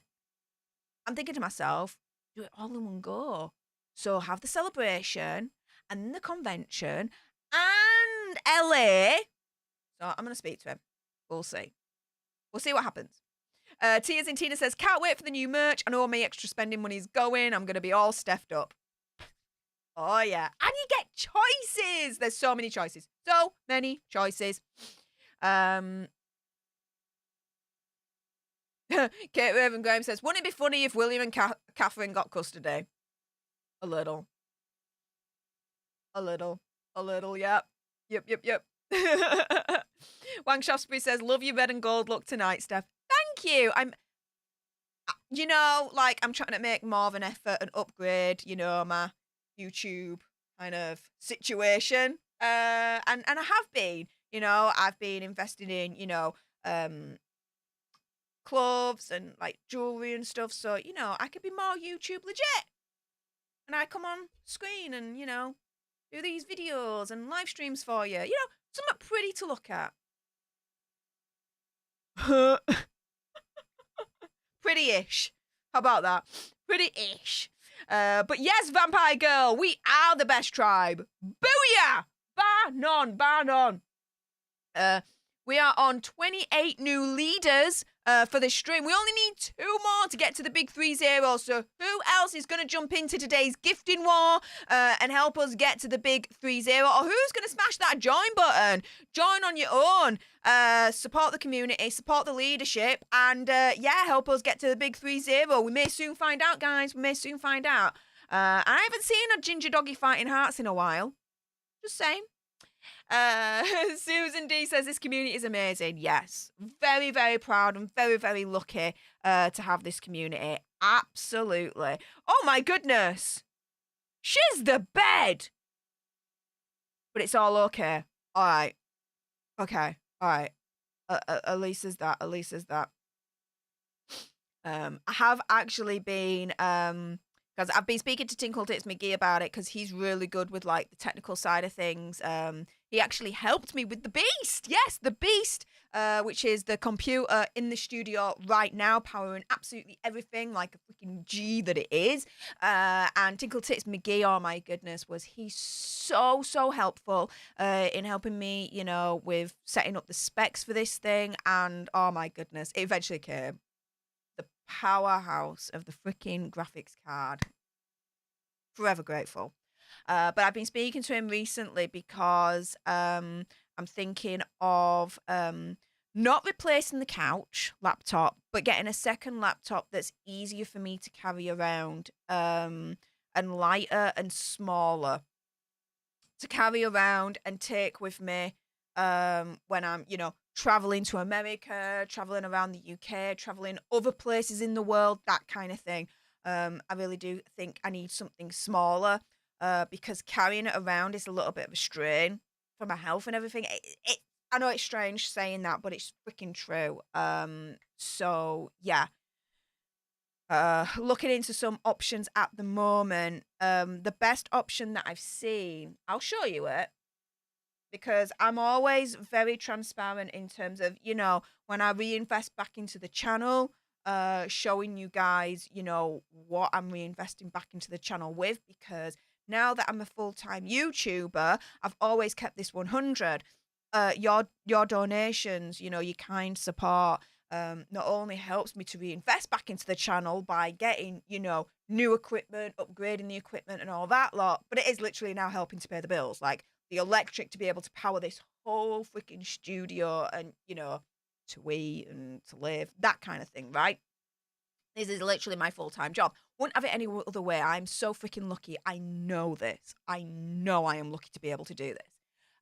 I'm thinking to myself, do it all in one go. So have the celebration and the convention and LA. So I'm going to speak to him. We'll see. We'll see what happens. Tears in Tina says, can't wait for the new merch. I know where my extra spending money's going. I'm going to be all Steffed up. Oh, yeah. And you get choices. There's so many choices. So many choices. Kate Raven Graham says, wouldn't it be funny if William and Catherine got custody? A little. A little, yep. Yep. Wang Shaftesbury says, love your red and gold look tonight, Steph. Thank you. I'm trying to make more of an effort and upgrade, you know, my YouTube kind of situation. And I have been, you know, I've been investing in, you know, clothes and like jewelry and stuff. So, you know, I could be more YouTube legit. And I come on screen and, you know, do these videos and live streams for you. You know, something pretty to look at. Pretty-ish. How about that? Pretty-ish. But yes, Vampire Girl, we are the best tribe. Booyah! Bar none. We are on 28 new leaders for this stream. We only need 2 more to get to the big 3-0. So who else is going to jump into today's gifting war and help us get to the big 3-0? Or who's going to smash that join button? Join on your own. Support the community, support the leadership, and help us get to the big 3-0. We may soon find out, guys. We may soon find out. I haven't seen a ginger doggy fighting hearts in a while. Just saying. Susan D says this community is amazing. Yes, very, very proud and very, very lucky to have this community. Absolutely. Oh my goodness, she's the bed. But it's all okay. All right. Okay. All right. At least there's that. I have actually been because I've been speaking to Tinkle Tits McGee about it, because he's really good with like the technical side of things. He actually helped me with the Beast. Yes, the Beast, which is the computer in the studio right now, powering absolutely everything like a freaking G that it is. And Tinkle Tits McGee, oh my goodness, was he so helpful in helping me, you know, with setting up the specs for this thing. And oh my goodness, it eventually came. The powerhouse of the freaking graphics card. Forever grateful. But I've been speaking to him recently because I'm thinking of not replacing the couch laptop, but getting a second laptop that's easier for me to carry around and lighter and smaller to carry around and take with me when I'm, you know, traveling to America, traveling around the UK, traveling other places in the world, that kind of thing. I really do think I need something smaller because carrying it around is a little bit of a strain for my health and everything. I know it's strange saying that, but it's freaking true. So yeah, looking into some options at the moment. The best option that I've seen, I'll show you it because I'm always very transparent in terms of, when I reinvest back into the channel, showing you guys, what I'm reinvesting back into the channel with, because now that I'm a full-time YouTuber, I've always kept this 100. Your donations, your kind support, not only helps me to reinvest back into the channel by getting, new equipment, upgrading the equipment and all that lot, but it is literally now helping to pay the bills, like the electric to be able to power this whole freaking studio and, to eat and to live, that kind of thing, right? This is literally my full-time job. Wouldn't have it any other way. I'm so freaking lucky. I know this. I know I am lucky to be able to do this.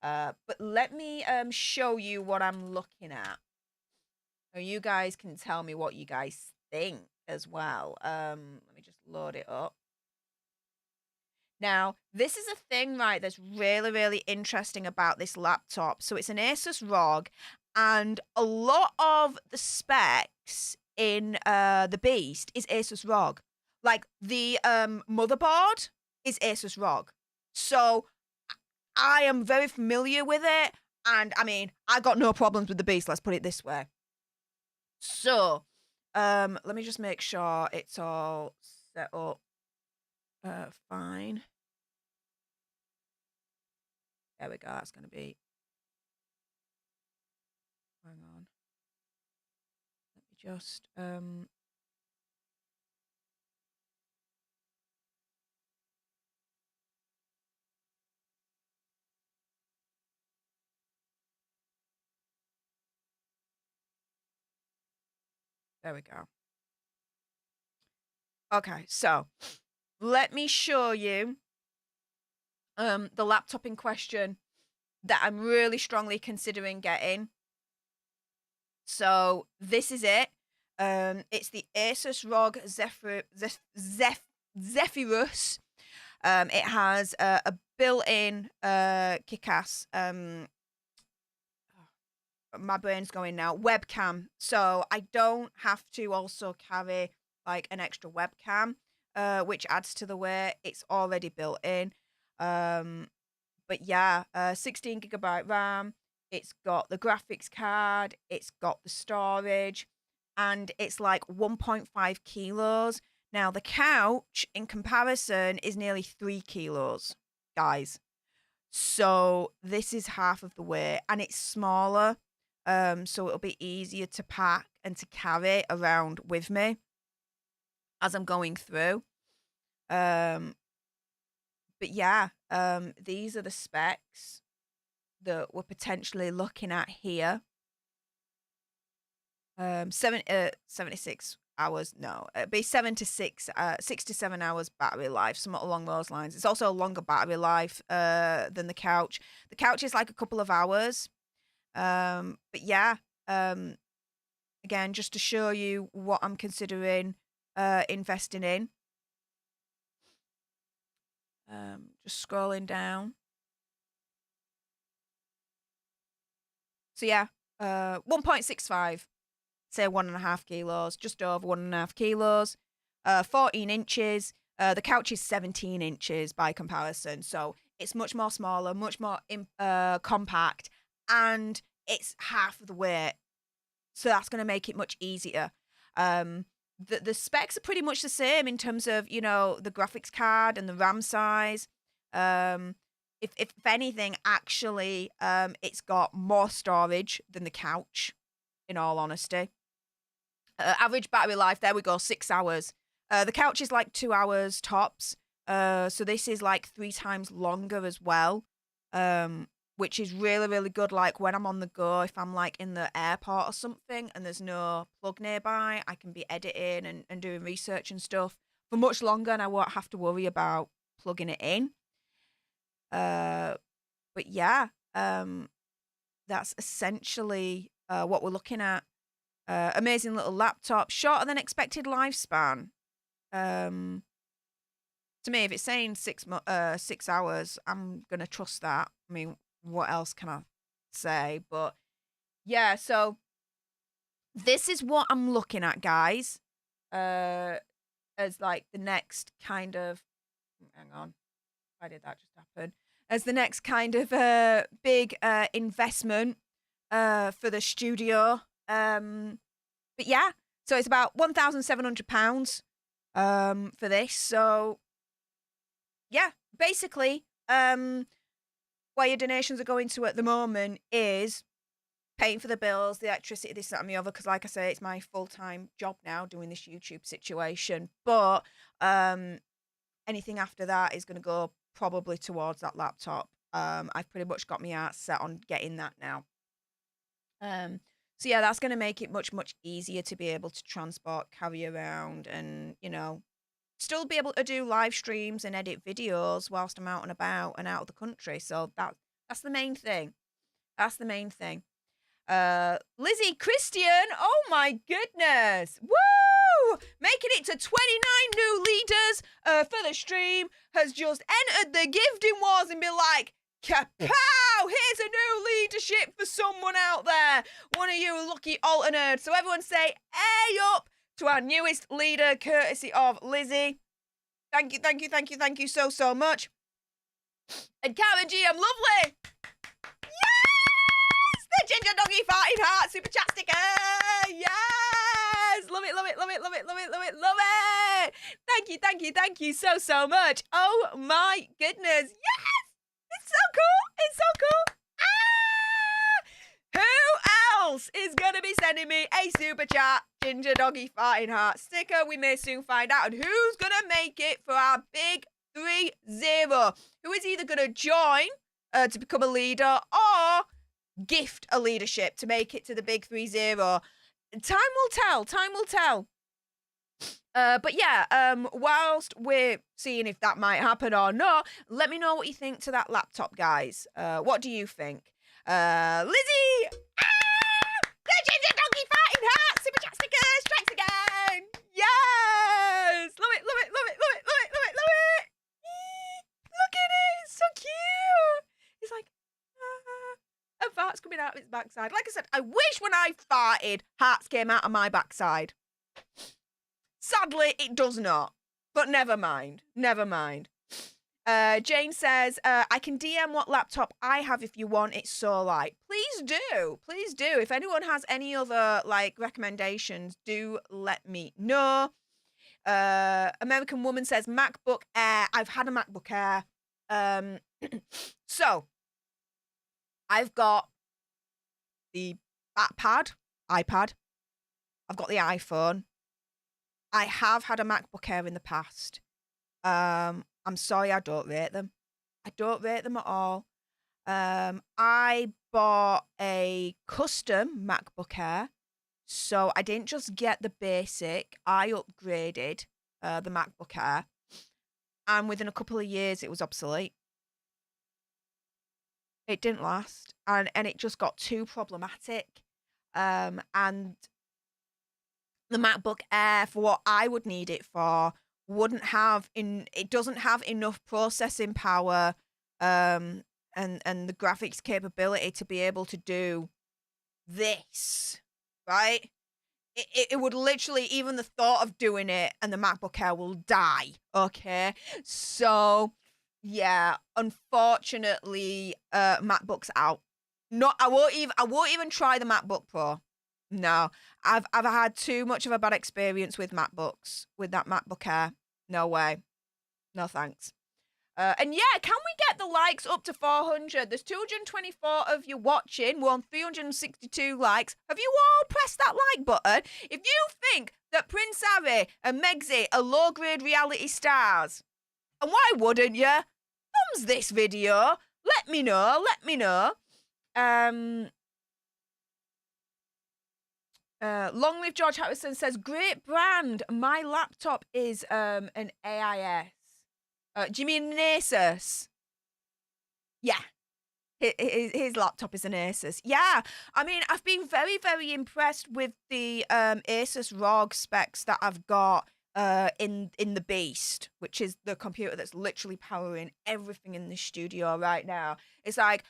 But let me show you what I'm looking at. So you guys can tell me what you guys think as well. Let me just load it up. Now, this is a thing, right, that's really, really interesting about this laptop. So it's an Asus ROG, and a lot of the specs in the Beast is Asus ROG. Like, the motherboard is Asus ROG. So I am very familiar with it, and, I mean, I got no problems with the Beast, let's put it this way. So, let me just make sure it's all set up fine. There we go. That's going to be. Hang on. Let me just. There we go. Okay, so let me show you the laptop in question that I'm really strongly considering getting. So this is it. It's the Asus ROG Zephyrus. It has a built-in kick-ass. My brain's going now. Webcam, so I don't have to also carry like an extra webcam, which adds to the weight. It's already built in. But yeah, 16 gigabyte RAM. It's got the graphics card. It's got the storage, and it's like 1.5 kilos. Now the couch, in comparison, is nearly 3 kilos, guys. So this is half of the weight, and it's smaller. So it'll be easier to pack and to carry around with me as I'm going through. But yeah, these are the specs that we're potentially looking at here. 76 hours, no, it'd be 6 to 7 hours battery life, somewhat along those lines. It's also a longer battery life than the couch. The couch is like a couple of hours. But yeah, again, just to show you what I'm considering investing in. Just scrolling down. So yeah, 1.65, say 1.5 kilos, just over 1.5 kilos, 14 inches. The couch is 17 inches by comparison, so it's much more smaller, much more compact, and it's half of the weight. So that's going to make it much easier. The specs are pretty much the same in terms of, the graphics card and the RAM size. If anything, actually, it's got more storage than the couch, in all honesty. Average battery life, there we go, 6 hours. The couch is like 2 hours tops. So this is like 3 times longer as well, which is really, really good. Like when I'm on the go, if I'm like in the airport or something and there's no plug nearby, I can be editing and doing research and stuff for much longer, and I won't have to worry about plugging it in. But yeah, that's essentially what we're looking at. Amazing little laptop, shorter than expected lifespan. To me, if it's saying 6 hours, I'm gonna trust that. I mean, what else can I say? But yeah, so this is what I'm looking at, guys. As like the next kind of, hang on, why did that just happen? As the next kind of big investment for the studio. But yeah, so it's about £1,700 for this. So yeah, basically, where your donations are going to at the moment is paying for the bills, the electricity, this, that, and the other. Because, like I say, it's my full-time job now doing this YouTube situation. But anything after that is going to go probably towards that laptop. I've pretty much got my heart set on getting that now. So yeah, that's going to make it much, much easier to be able to transport, carry around, and, you know, still be able to do live streams and edit videos whilst I'm out and about and out of the country. So that's the main thing. That's the main thing. Lizzie Christian, oh my goodness. Woo! Making it to 29 new leaders for the stream, has just entered the gifting wars and been like, kapow! Here's a new leadership for someone out there. One of you lucky alternates. So everyone say, hey up to our newest leader, courtesy of Lizzie. Thank you, thank you, thank you, thank you so, so much. And Karen G, I'm lovely. Yes! The ginger doggy farting heart super chat sticker. Yes! Love it, love it, love it, love it, love it, love it, love it. Thank you, thank you, thank you so, so much. Oh my goodness. Yes! It's so cool. It's so cool. Ah! Who else is going to be sending me a super chat ginger doggy farting heart sticker? We may soon find out. And who's going to make it for our big 3-0? Who is either going to join to become a leader or gift a leadership to make it to the big 3-0? Time will tell. Time will tell. But yeah, whilst we're seeing if that might happen or not, let me know what you think to that laptop, guys. What do you think? Lizzie! The ginger donkey fighting heart! Super chat sticker strikes again! Yes! Love it, love it, love it, love it, love it, love it, love it! Look at it! It's so cute! It's like, a fart's coming out of its backside. Like I said, I wish when I farted, hearts came out of my backside. Sadly, it does not. But never mind. Never mind. Jane says, I can DM what laptop I have if you want. It's so light. Please do. Please do. If anyone has any other, like, recommendations, do let me know. American Woman says, MacBook Air. I've had a MacBook Air. So, I've got the iPad. I've got the iPhone. I have had a MacBook Air in the past. I'm sorry, I don't rate them. I don't rate them at all. I bought a custom MacBook Air, so I didn't just get the basic. I upgraded the MacBook Air, and within a couple of years, it was obsolete. It didn't last, and it just got too problematic. And the MacBook Air, for what I would need it for, it doesn't have enough processing power and the graphics capability to be able to do this, right? It would literally, even the thought of doing it and the MacBook Air will die, okay? So, yeah, unfortunately, MacBook's out. I won't even try the MacBook Pro. No, I've had too much of a bad experience with MacBooks, with that MacBook Air. No way. No thanks. And yeah, can we get the likes up to 400? There's 224 of you watching. We're on 362 likes. Have you all pressed that like button? If you think that Prince Harry and Megxit are low-grade reality stars, and why wouldn't you? Thumbs this video. Let me know. Let me know. Long Live George Harrison says, great brand. My laptop is an AIS. Do you mean an Asus? Yeah. his laptop is an Asus. Yeah, I mean, I've been very, very impressed with the Asus ROG specs that I've got in the Beast, which is the computer that's literally powering everything in the studio right now. It's like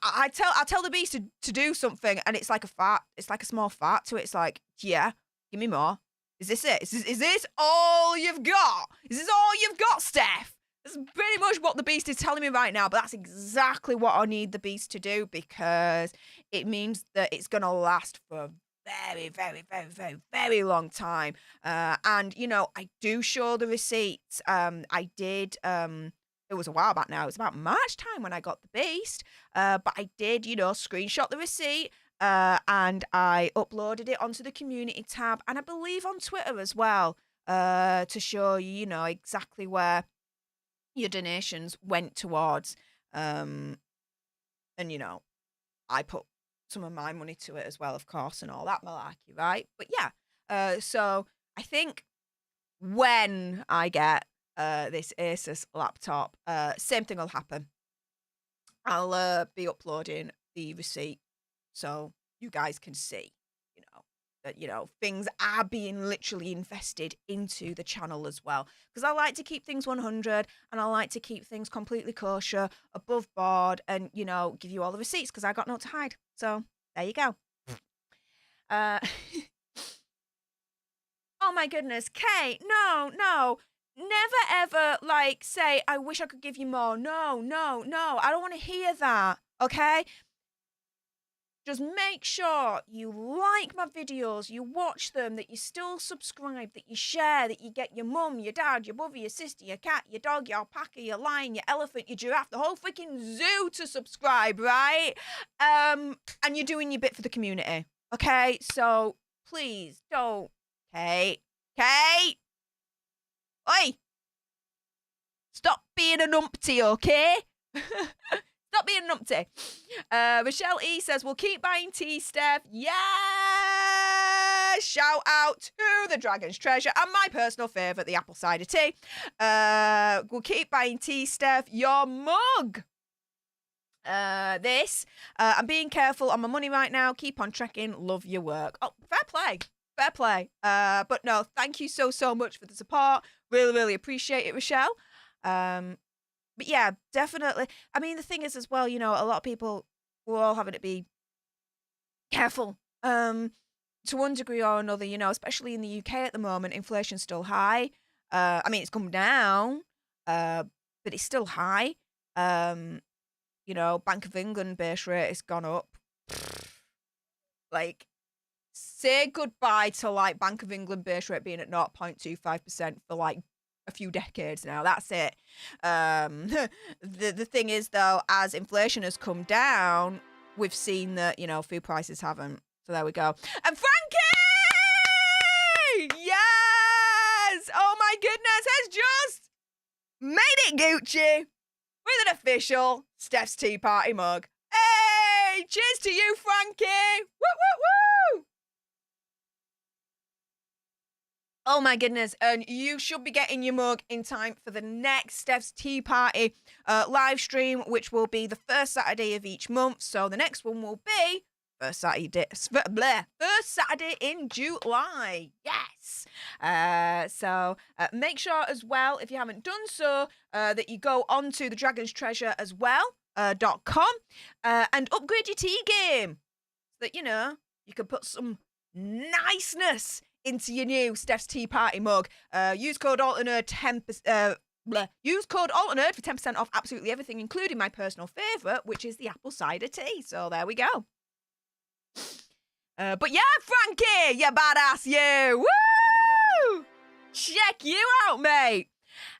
I tell the Beast to do something, and it's like a fart. It's like a small fart to it. It's like, yeah, give me more. Is this it? Is this all you've got? Is this all you've got, Stef? That's pretty much what the Beast is telling me right now, but that's exactly what I need the Beast to do, because it means that it's going to last for a very, very, very, very, very long time. And, you know, I do show the receipts. I did, it was a while back now. It was about March time when I got the Beast. But I did, you know, screenshot the receipt. And I uploaded it onto the community tab, and I believe on Twitter as well, to show you know, exactly where your donations went towards. And, you know, I put some of my money to it as well, of course, and all that malarkey, right? But yeah, so I think when I get this Asus laptop, same thing will happen. I'll be uploading the receipt so you guys can see, you know, that, you know, things are being literally invested into the channel as well. Because I like to keep things 100, and I like to keep things completely kosher, above board, and, you know, give you all the receipts because I got naught to hide. So there you go. Oh my goodness, Kate, no. Never ever, like, say, I wish I could give you more. No. I don't want to hear that, okay? Just make sure you like my videos, you watch them, that you still subscribe, that you share, that you get your mum, your dad, your brother, your sister, your cat, your dog, your alpaca, your lion, your elephant, your giraffe, the whole freaking zoo to subscribe, right? And you're doing your bit for the community, okay? So please don't, Kate. Oi! Stop being a numpty, okay? Stop being a numpty. Michelle E says, we'll keep buying tea, Stef. Yeah! Shout out to the Dragon's Treasure and my personal favourite, the apple cider tea. We'll keep buying tea, Stef. Your mug. I'm being careful on my money right now. Keep on trekking. Love your work. Oh, fair play. But no, thank you so much for the support. Really appreciate it, Rochelle. But yeah, definitely. I mean, the thing is as well, you know, a lot of people, we're all having to be careful. To one degree or another, you know, especially in the UK at the moment, inflation's still high. I mean, it's come down, but it's still high. You know, Bank of England base rate has gone up. Like, say goodbye to, like, Bank of England base rate being at 0.25% for, like, a few decades now. That's it. The thing is, though, as inflation has come down, we've seen that, you know, food prices haven't. So there we go. And Frankie! Yes! Oh my goodness, has just made it Gucci with an official Stef's Tea Party mug. Hey! Cheers to you, Frankie! Woo! Oh my goodness, and you should be getting your mug in time for the next Stef's Tea Party live stream, which will be the first Saturday of each month. So the next one will be first Saturday in July. Yes. So make sure as well, if you haven't done so, that you go on to the Dragon's Treasure as well, .com, and upgrade your tea game so that, you know, you can put some niceness into your new Stef's Tea Party mug. Use code ALTERNERD use code ALTERNERD for 10% off absolutely everything, including my personal favourite, which is the apple cider tea. So there we go. But yeah, Frankie, you badass, you. Woo! Check you out, mate.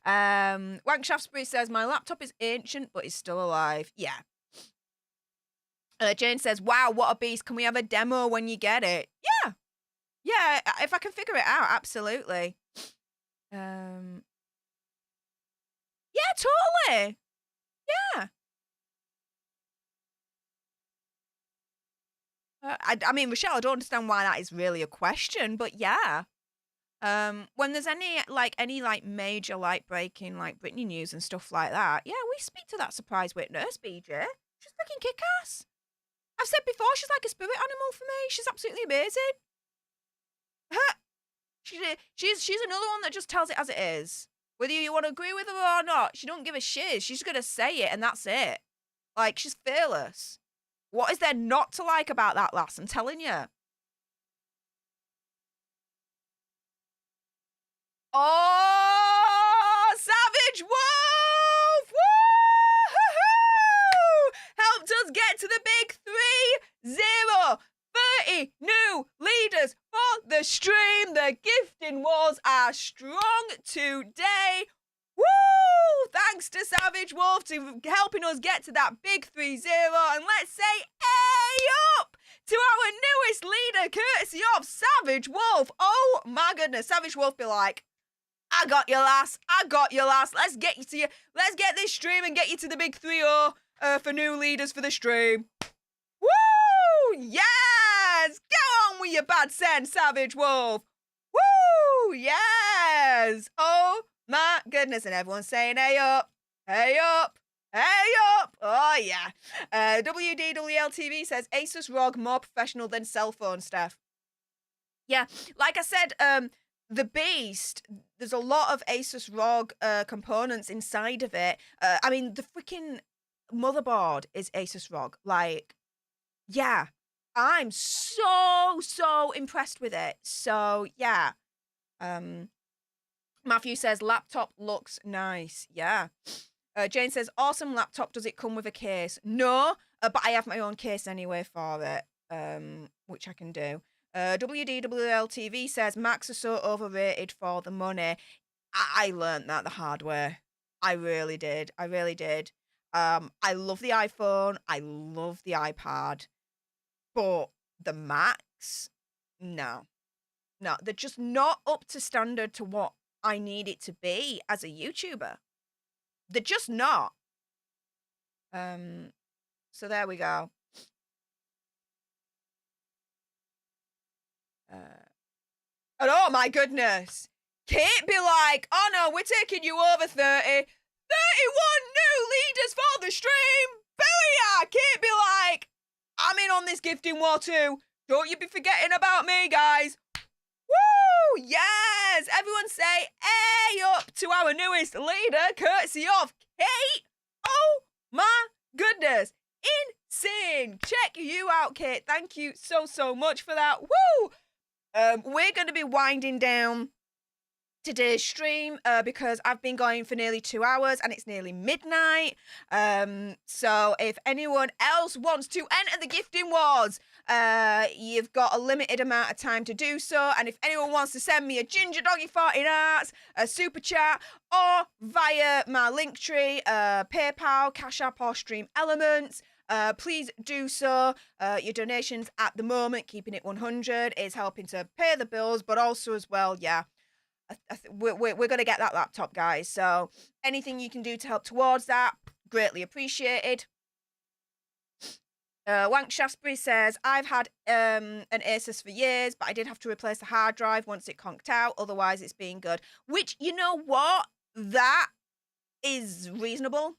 Wank Shaftesbury says, my laptop is ancient, but is still alive. Yeah. Jane says, wow, what a beast. Can we have a demo when you get it? Yeah. Yeah, if I can figure it out, absolutely. Yeah, totally. Yeah. I mean, Rochelle, I don't understand why that is really a question, but yeah. When there's any major, like, breaking, like, Britney news and stuff like that, yeah, we speak to that surprise witness, BJ. She's freaking kick-ass. I've said before, she's like a spirit animal for me. She's absolutely amazing. She's another one that just tells it as it is. Whether you want to agree with her or not, she don't give a shit. She's going to say it and that's it. Like, she's fearless. What is there not to like about that lass? I'm telling you. Oh, Savage Wolf! Woo-hoo-hoo! Helped us get to the big 3-0. 30 new leaders for the stream. The gifting wars are strong today. Woo! Thanks to Savage Wolf to helping us get to that big 3-0. And let's say, hey up to our newest leader, courtesy of Savage Wolf. Oh my goodness, Savage Wolf be like, I got you, lass. I got you, lass. Let's get this stream and get you to the big 3-0 for new leaders for the stream. Woo! Yes! Go on with your bad sense, Savage Wolf. Woo! Yes! Oh my goodness. And everyone's saying, hey up, hey up, hey up. Oh yeah. WDWLTV says, Asus ROG more professional than cell phone, Stef. Yeah, like I said, the Beast, there's a lot of Asus ROG components inside of it. I mean, the freaking motherboard is Asus ROG. Like, yeah, I'm so impressed with it. So, yeah. Matthew says, laptop looks nice. Yeah. Jane says, awesome laptop. Does it come with a case? No, but I have my own case anyway for it, which I can do. WDWLTV says, Macs are so overrated for the money. I learned that the hard way. I really did. I really did. I love the iPhone. I love the iPad. But the Macs, no. No, they're just not up to standard to what I need it to be as a YouTuber. They're just not. So there we go. And oh my goodness. Kate be like, oh no, we're taking you over 30. 31 new leaders for the stream. Booyah! Kate be like, I'm in on this gifting war too. Don't you be forgetting about me, guys. Woo! Yes! Everyone say, hey up to our newest leader, courtesy of Kate. Oh my goodness. Insane. Check you out, Kate. Thank you so much for that. Woo! We're going to be winding down today's stream because I've been going for nearly 2 hours and it's nearly midnight. So if anyone else wants to enter the gifting wars, you've got a limited amount of time to do so. And if anyone wants to send me a Ginger Doggy 14 Arts, a super chat, or via my Linktree, PayPal, Cash App, or Stream Elements, please do so. Your donations at the moment, keeping it 100, is helping to pay the bills, but also as well, yeah, we're going to get that laptop, guys. So anything you can do to help towards that, greatly appreciated. Wank Shaftesbury says, I've had an Asus for years, but I did have to replace the hard drive once it conked out. Otherwise, it's been good. Which, you know what? That is reasonable.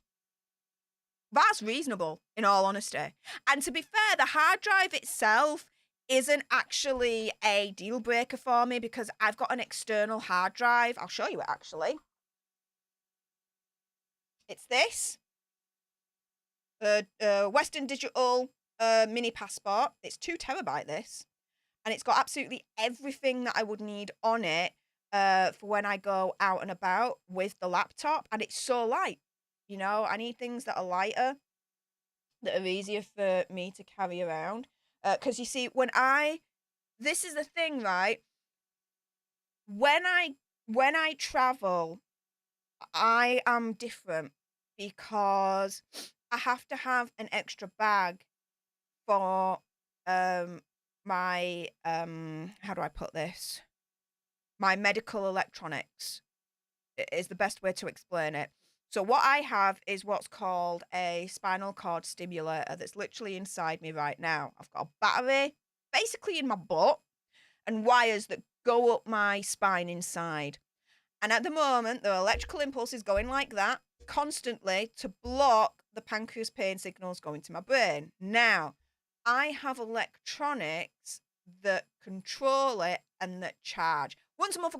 That's reasonable, in all honesty. And to be fair, the hard drive itself isn't actually a deal breaker for me because I've got an external hard drive. I'll show you it, actually. It's this. Western Digital mini passport. It's 2 terabyte, this. And it's got absolutely everything that I would need on it for when I go out and about with the laptop. And it's so light. You know, I need things that are lighter, that are easier for me to carry around. Because you see, this is the thing, right? When I travel, I am different because I have to have an extra bag for my how do I put this? My medical electronics is the best way to explain it. So what I have is what's called a spinal cord stimulator that's literally inside me right now. I've got a battery basically in my butt and wires that go up my spine inside. And at the moment, the electrical impulse is going like that. constantly to block the pancreas pain signals going to my brain. Now, I have electronics that control it and that charge. Once a month,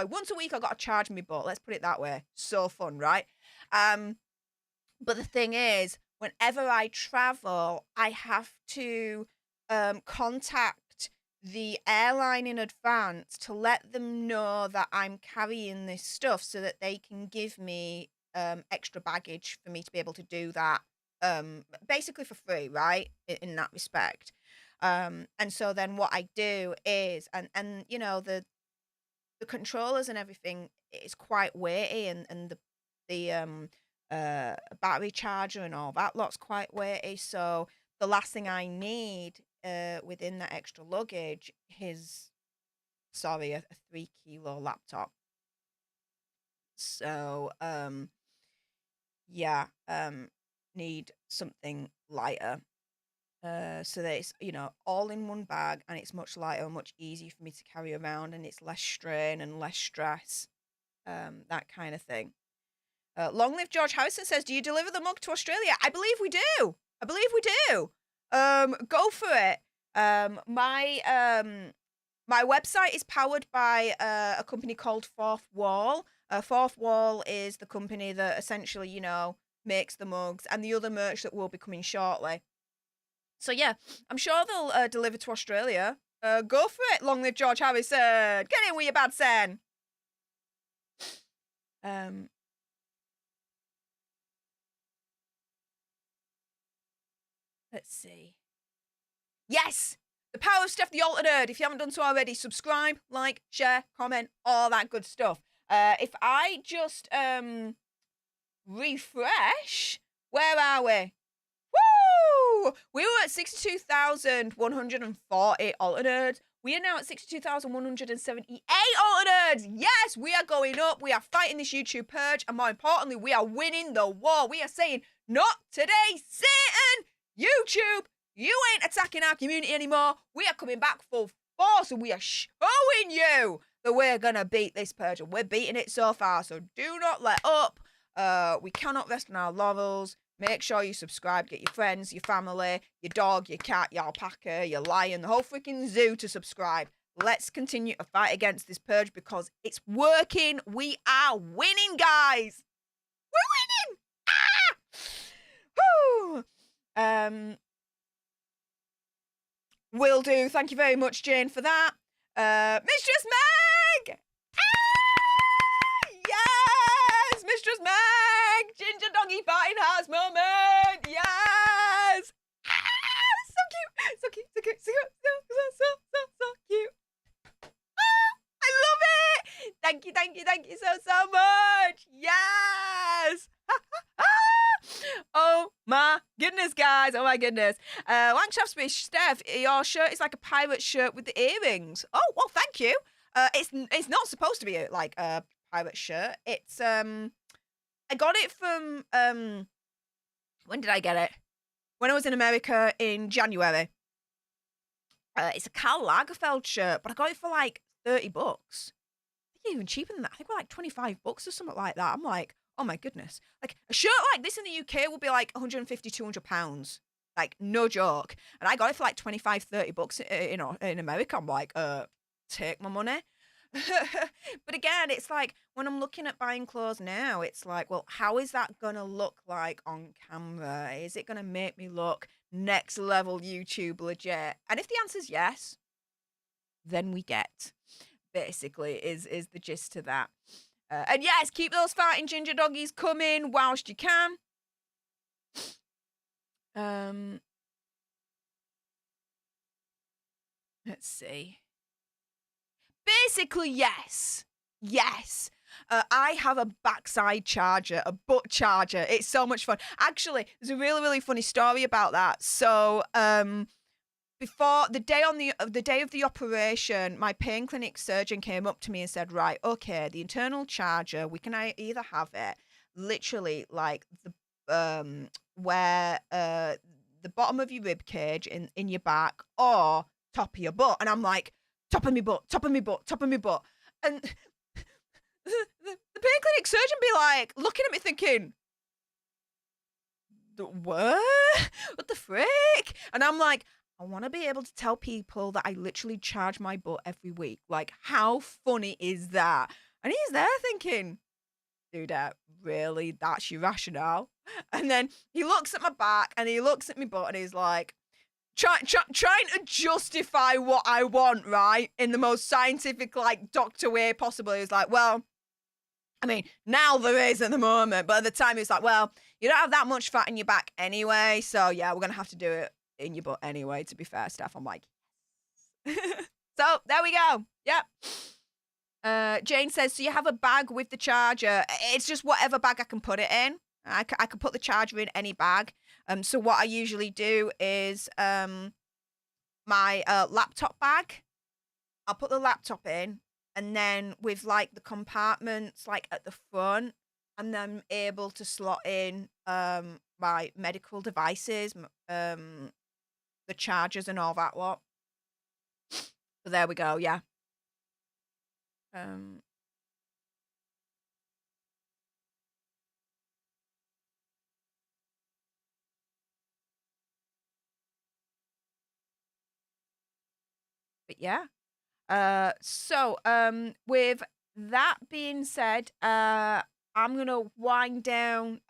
once a week, I got to charge my butt. Let's put it that way. So fun, right? But the thing is, whenever I travel, I have to contact the airline in advance to let them know that I'm carrying this stuff so that they can give me extra baggage for me to be able to do that, basically for free, right? In that respect. And so then what I do is, and you know, the controllers and everything is quite weighty, and the battery charger and all that lot's quite weighty. So the last thing I need within that extra luggage is, a 3 kilo laptop. So need something lighter. So that it's, all in one bag, and it's much lighter, much easier for me to carry around, and it's less strain and less stress, that kind of thing. Long live George Harrison says, do you deliver the mug to Australia? I believe we do. Go for it. My website is powered by a company called Fourth Wall. Fourth Wall is the company that essentially, makes the mugs and the other merch that will be coming shortly. So yeah, I'm sure they'll deliver to Australia. Go for it. Long live George Harrison. Get in with your bad sen. Let's see. Yes! The power of Stef the Altered Nerd. If you haven't done so already, subscribe, like, share, comment, all that good stuff. If I just refresh, where are we? Woo! We were at 62,140 Altered Nerds. We are now at 62,178 Altered Nerds. Yes, we are going up. We are fighting this YouTube purge. And more importantly, we are winning the war. We are saying, not today, Satan! YouTube, you ain't attacking our community anymore. We are coming back full force, and we are showing you that we're going to beat this purge. And we're beating it so far. So do not let up. We cannot rest on our laurels. Make sure you subscribe. Get your friends, your family, your dog, your cat, your alpaca, your lion, the whole freaking zoo to subscribe. Let's continue to fight against this purge because it's working. We are winning, guys. We're winning. Whew. Will do. Thank you very much, Jane, for that. Mistress Meg! Yes! Mistress Meg! Ginger Doggy Fighting Hearts moment! Yes! So cute! So cute! So cute! So cute! I love it! Thank you so much! Yes! Oh my goodness, guys. Oh my goodness. Wankshaft's Stef, your shirt is like a pirate shirt with the earrings. Oh, well, thank you. It's not supposed to be like a pirate shirt. It's I got it from when did I get it? When I was in America in January. It's a Karl Lagerfeld shirt, but I got it for like $30. I think even cheaper than that. I think we're like $25 or something like that. I'm like, oh my goodness. Like a shirt like this in the UK will be like 150, 200 pounds. Like no joke. And I got it for like 25, $30 in America. I'm like, take my money. But again, it's like when I'm looking at buying clothes now, it's like, well, how is that going to look like on camera? Is it going to make me look next level YouTube legit? And if the answer's yes, then we get, basically, is the gist to that. And yes, keep those fighting ginger doggies coming whilst you can. Let's see. Basically, yes. Yes. I have a backside charger, a butt charger. It's so much fun. Actually, there's a really, really funny story about that. So, before the day of the operation, my pain clinic surgeon came up to me and said, right, okay, the internal charger, we can either have it literally like the where the bottom of your rib cage in your back or top of your butt. And I'm like, top of my butt. And the pain clinic surgeon be like looking at me thinking, what? What the frick? And I'm like, I want to be able to tell people that I literally charge my butt every week. Like, how funny is that? And he's there thinking, dude, really? That's your rationale? And then he looks at my back and he looks at my butt and he's like, trying to justify what I want, right? In the most scientific, like, doctor way possible. He's like, well, I mean, now there is at the moment, but at the time, it's like, well, you don't have that much fat in your back anyway, so yeah, we're going to have to do it in your butt anyway, to be fair, Steph. I'm like, so there we go. Yep. Jane says, so you have a bag with the charger. It's just whatever bag I can put it in. I can put the charger in any bag. So what I usually do is my laptop bag. I'll put the laptop in, and then with like the compartments like at the front, and then able to slot in my medical devices, the chargers and all that lot. So there we go. Yeah. But yeah. So with that being said, I'm gonna wind down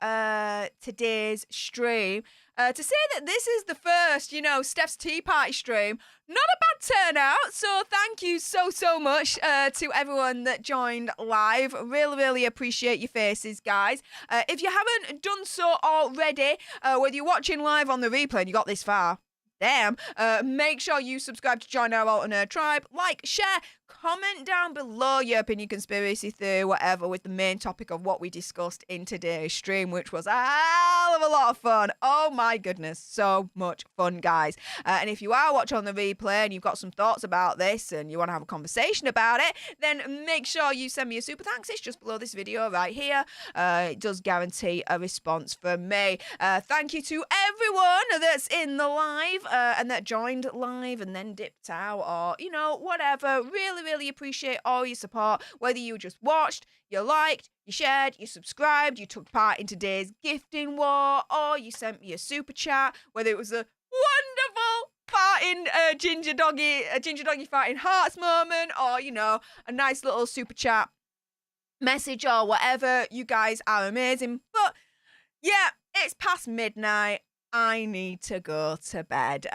today's stream to say that this is the first, Steph's Tea Party stream. Not a bad turnout, so thank you so much to everyone that joined live. Really, really appreciate your faces, guys. If you haven't done so already, whether you're watching live on the replay and you got this far, damn, make sure you subscribe to join our alternate tribe, like, share, comment down below your opinion, conspiracy theory, whatever, with the main topic of what we discussed in today's stream, which was a hell of a lot of fun. Oh my goodness, so much fun, guys. And if you are watching on the replay and you've got some thoughts about this and you want to have a conversation about it, then make sure you send me a super thanks. It's just below this video right here. It does guarantee a response from me. Thank you to everyone that's in the live and that joined live and then dipped out, or whatever. Really appreciate all your support, whether you just watched, you liked, you shared, you subscribed, you took part in today's gifting war, or you sent me a super chat, whether it was a wonderful farting ginger doggy farting hearts moment, or a nice little super chat message or whatever. You guys are amazing. But yeah, it's past midnight. I need to go to bed.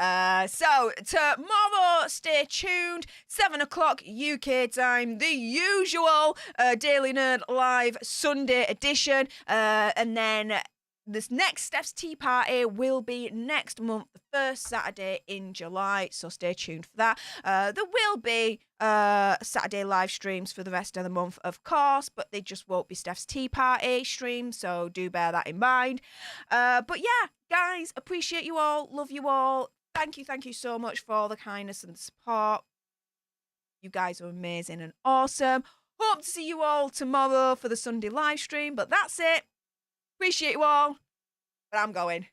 So tomorrow, stay tuned. 7 o'clock UK time, the usual Daily Nerd Live Sunday edition. And then this next Steph's Tea Party will be next month, the first Saturday in July. So stay tuned for that. There will be Saturday live streams for the rest of the month, of course, but they just won't be Steph's Tea Party streams. So do bear that in mind. But yeah, guys, appreciate you all. Love you all. Thank you so much for all the kindness and support. You guys are amazing and awesome. Hope to see you all tomorrow for the Sunday live stream. But that's it. Appreciate you all, but I'm going.